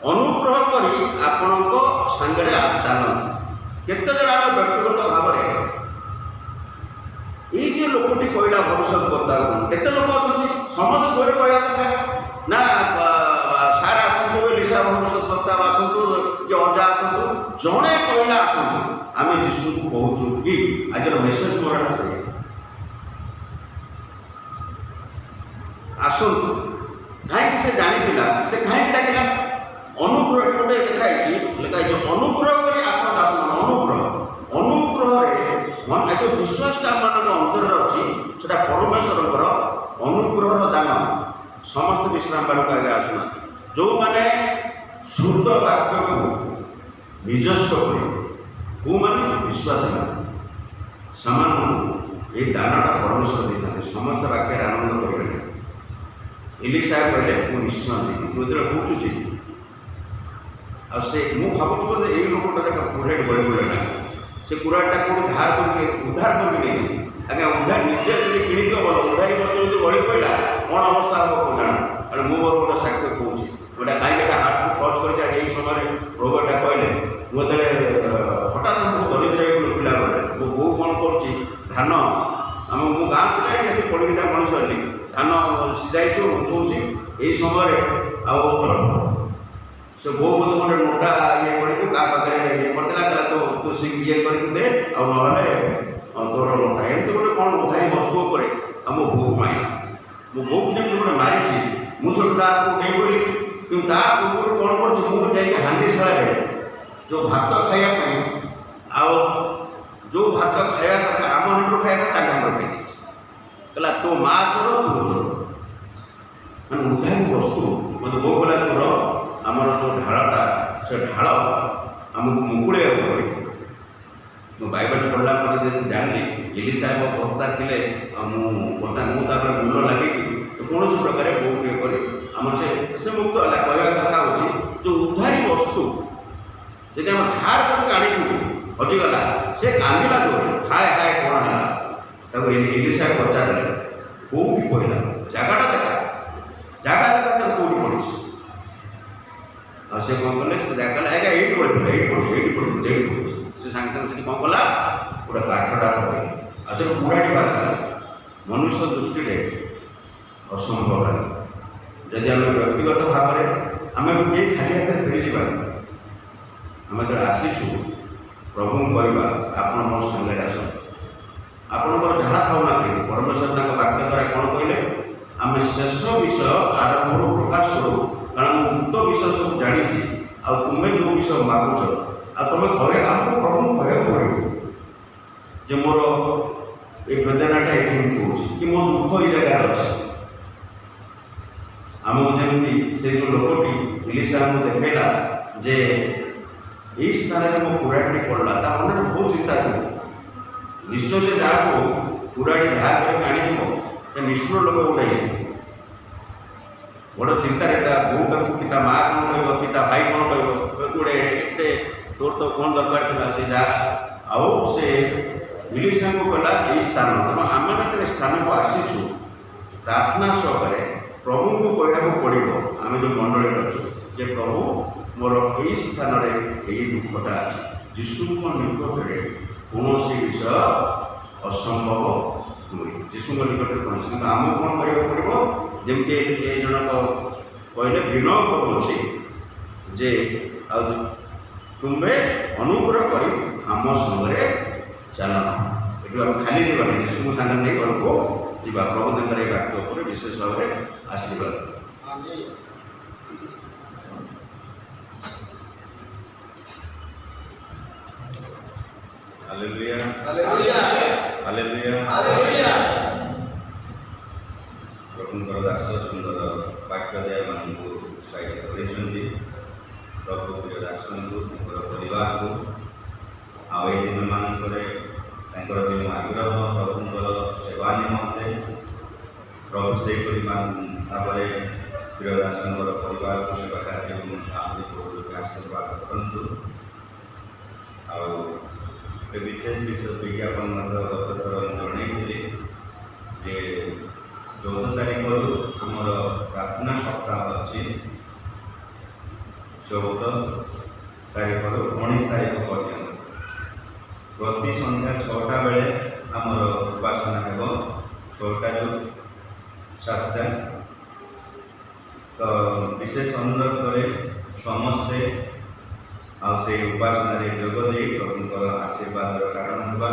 अनुग्रह करी आपण सांगे चलती केते जन आम व्यक्तिगत भाव ये लोकटी कहला भविष्य वक्ता केते लोक अच्छा समस्त जोरे कहवा कथा ना सार आसतु लिसा भविष्य वक्ता आसतु कि अजा आसतु जड़े कहला आसतु आम जीशु को कहूँ कि आज मेसेज मोर से आसतु कहीं से जानी से कहीं डाकिला अनुग्रह गोटे लिखाई अनुग्रह कर आप दास मान अनुग्रह अनुग्रह जो विश्वासटा मान अंतर अच्छी से परमेश्वर अनुग्रह दान समस्त विश्राम बाड़क आगे आसुना जो मैंने शुद्ध वाक्य को निजस्व को मैंने विश्वास सामान ये दानटा परमेश्वर देते समस्त वाक्य आनंद करेंगे एलिसा कहले मु निश्चय जीवी तू जो कौचु जीवी आसे भावुँ बोलते यही लोकटा कुराट गड़ी पड़े ना से कुराटा कौन धार करके उद्धार करके नहीं आगे उद्धार निजे जो किणी भल उद्धारी बच्चे जो गड़ी पड़ा कौन अवस्था हम जाना अरे मुझे मोर गोटे साक्ष्य कौच गोटे कहीं हाथ को टच करके यही समय रोगटा कहले मुझे हठात मुझे दरिद्र पिला बेले मो बो कौन कर आम मो गाँ पिला से पढ़ीटा मनीष हली धान सिझाई शोची यही समय से बो बोध गोटे मोटा ये पाखे ये करदेला कहला तो तू सी ये दे तोर मोटा एमती गोटे कौन उधारी वस्तु पर मो बो मार मो बो जब गोटे मारी मुझे नहीं बोली कि पूर्व कौन कर हांडीशाला जो भात खावाई जो भात खावा कथा आम हांडू खावा कथा हांड खाई तो माँ चोर तू चोर मैंने उधारी वस्तु मत बो बोला तोर आमर जो ढालटा से ढाल आमको मुकुड़े पड़े मो बाइबल पढ़ला जानी एलिसा वक्ता थे मुझे मूल लगे कि कौन प्रकार बहुत ये करे आम से मुक्त है कहवा कथा हूँ जो उधारी वस्तु जब आम धार करके आनी हजिगला से कांदिला जो हाय हाय कौन है एलिसा पचारे कौटी कहला जगटा देखा जगह देखा तेरे कौटी पड़ी से कौन कले से जगह आज्ञा ये पड़े से सागे से कौन कला गोटे काठटा पड़े आ से पुराटी भाषा मनुष्य दृष्टि असंभव है जदि आम व्यक्तिगत भाव में आम किए खाली हाथ फेरी जा आम जो आसीचु प्रभु कहवा आप मो सागे आस आपंकर जहाँ था ना कहीं परमेश्वर वाक्य द्वारा कौन कहले आम शेष विषय आरंभ प्रकाश करूँ कारण मुझे गुप्त विषय सब जानी तुम्हें जो विषय मागुच आ तुम कह आपको प्रभु कह पड़ो मोर ये वेदनाटा ये हो कि मो दुख ये जगह अच्छे आमको जमी से जो लोकटी एलिसा देखला जे यही स्थान में मो कुराटी पड़ा मन बहुत चिंता थी निश्चय से जहाँ कुराटी ध्यान करके आनी निष्ठुर लोक गोटे बड़ चिंता बो कि माँ कौन कह कि भाई कौन कह गोटे एत तोर तो कौन दरकार था से जा आउ से एलिसा को कहला यही स्थान तेना आम जो स्थान को आसीचु प्रार्थना सहकार प्रभु को कहना पड़ो आम जो मंडली अच्छु जे प्रभु मोर यही स्थान में यही दुखटा अच्छे जीशु निकट में कौन विषय असंभव नुहे जीशु निकट में कौन कि आम कौन कह पड़ो जमती ये जनक कहले विनय करुँचे जे तुम्हें अनुग्रह कर आम संगे चल ये आम खाली जावानी जीशु सागर नहीं घर को जा प्रभु ये वाक्य पर विशेष भाव में आशीर्वाद हालेलुया हालेलुया हालेलुया प्रभुंकर दास सुंदर वाक्य दया मानू उत्साहित कर प्रभु प्रिय दास परिवार को ଆଉ ଏଇ ଦିନମାନଙ୍କରେ ତାଙ୍କର ଯେଉଁ ଆଗ୍ରହ ପ୍ରଭୁଙ୍କର ସେବା ନିମନ୍ତେ ପ୍ରଭୁ ସେହିପରି ଭାବରେ ପ୍ରିୟଦାସଙ୍କର ପରିବାରକୁ ସେବା କାର୍ଯ୍ୟକୁ ମଧ୍ୟ ଆହୁରି ବହୁ ଆଶୀର୍ବାଦ କରନ୍ତୁ। ଆଉ ଗୋଟେ ବିଶେଷ ବିଜ୍ଞାପନ ମଧ୍ୟ ଗତ ଥର ଜଣେଇଥିଲି ଯେ 14 ତାରିଖରୁ ଆମର ପ୍ରାର୍ଥନା ସପ୍ତାହ ଅଛି। 14 ତାରିଖରୁ 19 ତାରିଖ ପର୍ଯ୍ୟନ୍ତ ପ୍ରତି ସନ୍ଧ୍ୟା 6ଟା ବେଳେ ଆମର ଉପାସନା ହେବ, 6ଟାରୁ 7ଟା। ତ ବିଶେଷ ଅନୁରୋଧ କରେ ସମସ୍ତେ ଆଉ ସେଇ ଉପାସନାରେ ଯୋଗ ଦେଇ ପ୍ରଭୁଙ୍କର ଆଶୀର୍ବାଦର କାରଣ ହେବା।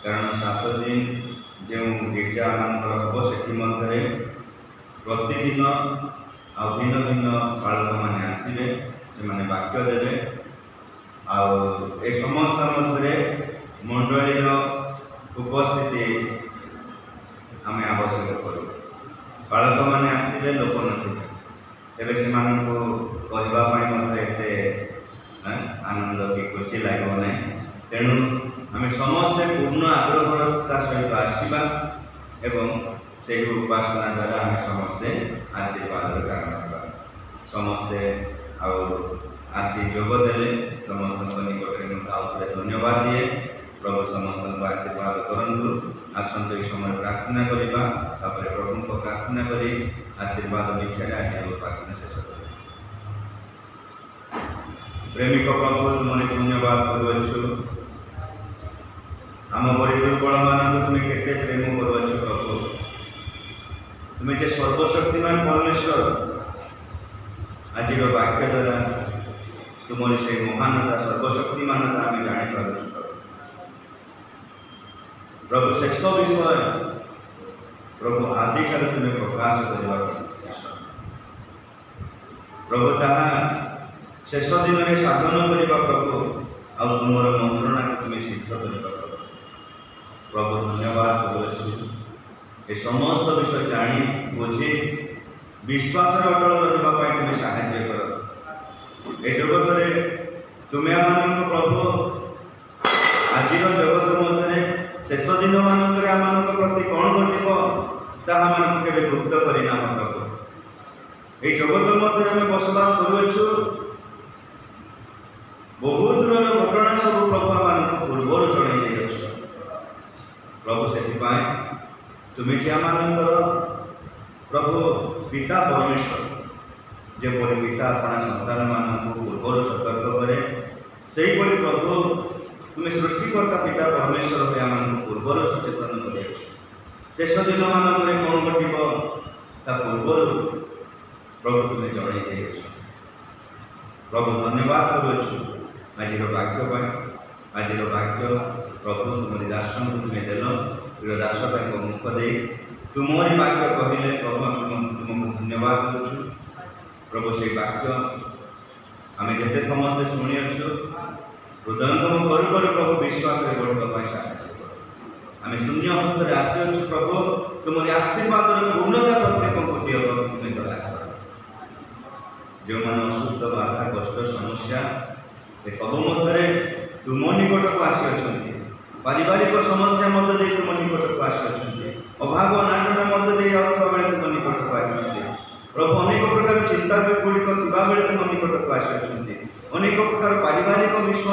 କାରଣ 7 ଦିନ ଯେଉଁ ଗୀର୍ଜାମାନଙ୍କର ହେବ ସେଥି ମଧ୍ୟରେ ପ୍ରତିଦିନ ଆଉ ଭିନ୍ନ ଭିନ୍ନ ବାଳକମାନେ ଆସିବେ, ସେମାନେ ବାକ୍ୟ ଦେବେ। ଆଉ ଏ ସମସ୍ତ ମଧ୍ୟରେ ମଣ୍ଡଳୀର ଉପସ୍ଥିତି ଆମେ ଆବଶ୍ୟକ କରୁ। ବାଳକମାନେ ଆସିବେ, ଲୋକ ନଥିବେ, ତେବେ ସେମାନଙ୍କୁ କହିବା ପାଇଁ ମଧ୍ୟ ଏତେ ଆନନ୍ଦ କି ଖୁସି ଲାଗିବ ନାହିଁ। ତେଣୁ ଆମେ ସମସ୍ତେ ପୂର୍ଣ୍ଣ ଆଗ୍ରହତା ସହିତ ଆସିବା ଏବଂ ସେହି ଉପାସନା ଦ୍ୱାରା ଆମେ ସମସ୍ତେ ଆଶୀର୍ବାଦର କାରଣ ହେବା। ସମସ୍ତେ ଆଉ ଆସି ଯୋଗ ଦେଲେ ସମସ୍ତଙ୍କ ନିକଟରେ ମୁଁ ଆଉ ଥରେ ଧନ୍ୟବାଦ ଦିଏ। ପ୍ରଭୁ ସମସ୍ତଙ୍କୁ ଆଶୀର୍ବାଦ କରନ୍ତୁ। ଆସନ୍ତୁ ଏହି ସମୟରେ ପ୍ରାର୍ଥନା କରିବା, ତାପରେ ପ୍ରଭୁଙ୍କ ପ୍ରାର୍ଥନା କରି ଆଶୀର୍ବାଦ ଭିକ୍ଷାରେ ଆଜି ଉପାସନା ଶେଷ କରିବା। ପ୍ରେମିକ ପ୍ରଭୁ ତୁମରେ ଧନ୍ୟବାଦ କରୁଅଛୁ। ଆମ ପରି ଦୁର୍ବଳମାନଙ୍କୁ ତୁମେ କେତେ ପ୍ରେମ କରୁଅଛ ପ୍ରଭୁ। ତୁମେ ଯେ ସର୍ବଶକ୍ତିମାନ ପରମେଶ୍ୱର, ଆଜିର ବାକ୍ୟ ଦ୍ୱାରା ତୁମର ସେହି ମହାନତା ସର୍ବଶକ୍ତିମାନତା ଆମେ ଜାଣିପାରୁଛୁ ପ୍ରଭୁ। ଶେଷ ବିଷୟ ପ୍ରଭୁ ଆଦିଠାରୁ ତୁମେ ପ୍ରକାଶ କରିବା ପ୍ରଭୁ, ତାହା ଶେଷ ଦିନରେ ସାଧନ କରିବା ପ୍ରଭୁ। ଆଉ ତୁମର ମନ୍ତ୍ରଣାକୁ ତୁମେ ସିଦ୍ଧ କରିବା ପ୍ରଭୁ। ଧନ୍ୟବାଦ କରୁଅଛୁ। ଏ ସମସ୍ତ ବିଷୟ ଜାଣି ବୁଝି ବିଶ୍ୱାସରେ ଅଟଳ ରହିବା ପାଇଁ ତୁମେ ସାହାଯ୍ୟ କର। ଏ ଜଗତରେ ତୁମେ ଆମମାନଙ୍କୁ ପ୍ରଭୁ ଆଜିର ଜଗତ ମଧ୍ୟରେ ଶେଷ ଦିନମାନଙ୍କରେ ଆମମାନଙ୍କ ପ୍ରତି କ'ଣ ଘଟିବ ତାହା ଆମମାନଙ୍କୁ କେବେ ଗୁପ୍ତ କରିନାମ ପ୍ରଭୁ। এই ଜଗତ ମଧ୍ୟରେ ଆମେ ବସବାସ କରୁଅଛୁ। ବହୁତ ଦୂରର ଘଟଣା ସବୁ ପ୍ରଭୁ ଆମମାନଙ୍କୁ ପୂର୍ବରୁ ଜଣାଇ ଦେଇଅଛୁ ପ୍ରଭୁ। ସେଥିପାଇଁ ତୁମେ ଯେ ଆମମାନଙ୍କର ପ୍ରଭୁ ପିତା ପରମେଶ୍ୱର, ଯେପରି ପିତା ଆପଣା ସନ୍ତାନମାନଙ୍କୁ ପୂର୍ବରୁ ସତର୍କ କରେ, ସେହିପରି ପ୍ରଭୁ ତୁମେ ସୃଷ୍ଟିକର୍ତ୍ତା ପିତା ପରମେଶ୍ୱର ହୋଇ ଆମମାନଙ୍କୁ ପୂର୍ବରୁ ସଚେତନ କରିଅଛ। ଶେଷ ଦିନମାନଙ୍କରେ କ'ଣ ଘଟିବ ତା ପୂର୍ବରୁ ପ୍ରଭୁ ତୁମେ ଜଣାଇ ଦେଇଅଛ ପ୍ରଭୁ। ଧନ୍ୟବାଦ କରୁଅଛୁ ଆଜିର ବାକ୍ୟ ପାଇଁ। ଆଜିର ବାକ୍ୟ ପ୍ରଭୁ ତୁମରି ଦାସଙ୍କୁ ତୁମେ ଦେଲ। ପ୍ରିୟ ଦାସ ତାଙ୍କ ମୁଖ ଦେଇ ତୁମରି ବାକ୍ୟ କହିଲେ ପ୍ରଭୁ, ତୁମକୁ ଧନ୍ୟବାଦ କରୁଛୁ ପ୍ରଭୁ। ସେହି ବାକ୍ୟ ଆମେ ଯେତେ ସମସ୍ତେ ଶୁଣିଅଛୁ ହୃଦୟଙ୍ଗମ କରୁ କରୁ ପ୍ରଭୁ ବିଶ୍ୱାସରେ ବଢ଼ିବା ପାଇଁ ସାହାଯ୍ୟ କର। ଆମେ ଶୂନ୍ୟ ହସ୍ତରେ ଆସିଅଛୁ ପ୍ରଭୁ। ତୁମରି ଆଶୀର୍ବାଦର ପୂର୍ଣ୍ଣତା ପ୍ରତ୍ୟେକଙ୍କୁ ଦିଅ ପ୍ରଭୁ। ତୁମେ ଦୟା କର। ଯେଉଁମାନେ ଅସୁସ୍ଥ, ବାଧା, କଷ୍ଟ, ସମସ୍ୟା ଏସବୁ ମଧ୍ୟରେ ତୁମ ନିକଟକୁ ଆସିଅଛନ୍ତି, ପାରିବାରିକ ସମସ୍ୟା ମଧ୍ୟ ଦେଇ ତୁମ ନିକଟକୁ ଆସିଅଛନ୍ତି, ଅଭାବ ଅନାଟନ ମଧ୍ୟ ଦେଇ ଯାଉଥିବା ବେଳେ ତୁମ ନିକଟକୁ ଆସିଛନ୍ତି ପ୍ରଭୁ। ଅନେକ ପ୍ରକାର ଚିନ୍ତା ଗୁଡ଼ିକ ଥିବାବେଳେ ତୁମ ନିକଟକୁ ଆସିଅଛନ୍ତି। ଅନେକ ପ୍ରକାର ପାରିବାରିକ ବିଷୟ,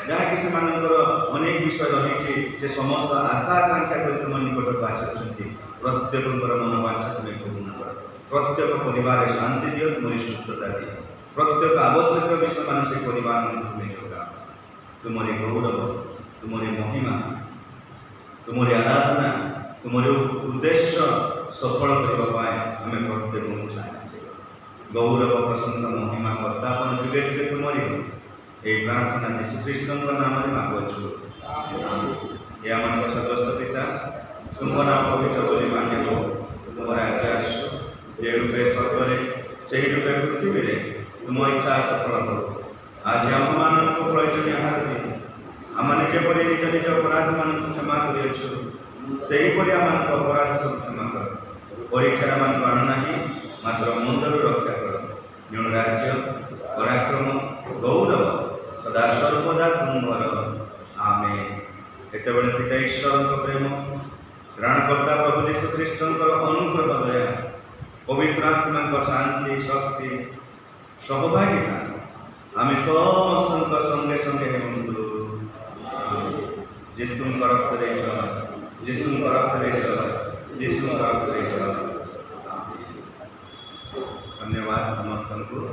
ଯାହାକି ସେମାନଙ୍କର ଅନେକ ବିଷୟ ରହିଛି, ସେ ସମସ୍ତ ଆଶା ଆକାଂକ୍ଷା କରି ତୁମ ନିକଟକୁ ଆସିଅଛନ୍ତି। ପ୍ରତ୍ୟେକଙ୍କର ମନୋବାଞ୍ଛା ତୁମେ ପୂର୍ଣ୍ଣ କର। ପ୍ରତ୍ୟେକ ପରିବାରରେ ଶାନ୍ତି ଦିଅ, ତୁମରି ସୁସ୍ଥତା ଦିଅ। ପ୍ରତ୍ୟେକ ଆବଶ୍ୟକ ବିଷୟମାନ ସେ ପରିବାରମାନଙ୍କୁ ତୁମେ ଯୋଗାଅ। ତୁମରି ଗୌରବ, ତୁମରି ମହିମା, ତୁମରି ଆରାଧନା, ତୁମରି ଉଦ୍ଦେଶ୍ୟ ସଫଳ କରିବା ପାଇଁ ଆମେ ପ୍ରତ୍ୟେକଙ୍କୁ ସାହାଯ୍ୟ କର। ଗୌରବ, ପ୍ରଶଂସା, ମହିମା, କର୍ତ୍ତାପଣ ଯୁଗେ ଯୁଗେ ତୁମରି। ଏହି ପ୍ରାର୍ଥନା ଯୀଶୁଖ୍ରୀଷ୍ଟଙ୍କ ନାମରେ ମାଗୁଅଛୁ। ଏ ଆମମାନଙ୍କ ସ୍ୱର୍ଗସ୍ଥ ପିତା, ତୁମ ନାମ ପବିତ୍ର ବୋଲି ମାନ୍ୟ ହଉ। ତୁମ ରାଜ୍ୟ ଆସୁ, ଯେ ରୂପେ ସ୍ୱର୍ଗରେ ସେହି ରୂପେ ପୃଥିବୀରେ ତୁମ ଇଚ୍ଛା ସଫଳ କର। ଆଜି ଆମମାନଙ୍କୁ ପ୍ରয়োଜନୀୟ ଆହାର ଦିଅ। ଆମେ ଯେପରି ନିଜ ନିଜ ଅପରାଧମାନଙ୍କୁ କ୍ଷମା କରିଅଛୁ, ସେହିପରି ଆମମାନଙ୍କ ଅପରାଧ ସବୁ କ୍ଷମା କର। ପରୀକ୍ଷାରେ ଆମମାନଙ୍କୁ ଆଣ ନାହିଁ, ମାତ୍ର ମନ୍ଦରୁ ରକ୍ଷା କର। ଯେଣୁ ରାଜ୍ୟ, ପରାକ୍ରମ, ଗୌରବ ସଦା ସର୍ବଦା ତୁମର। केतबेले पिता ईश्वर प्रेम त्राणकर्ता प्रभु यीशु ख्रीष्ट अनुग्रह दया पवित्र आत्मा शांति शक्ति सहभागिता आम समस्त संगे संगे हेमंतु यीशु रक्तरे चल यीशु रक्तरे चल यीशु रक्तरे चल। धन्यवाद समस्त को।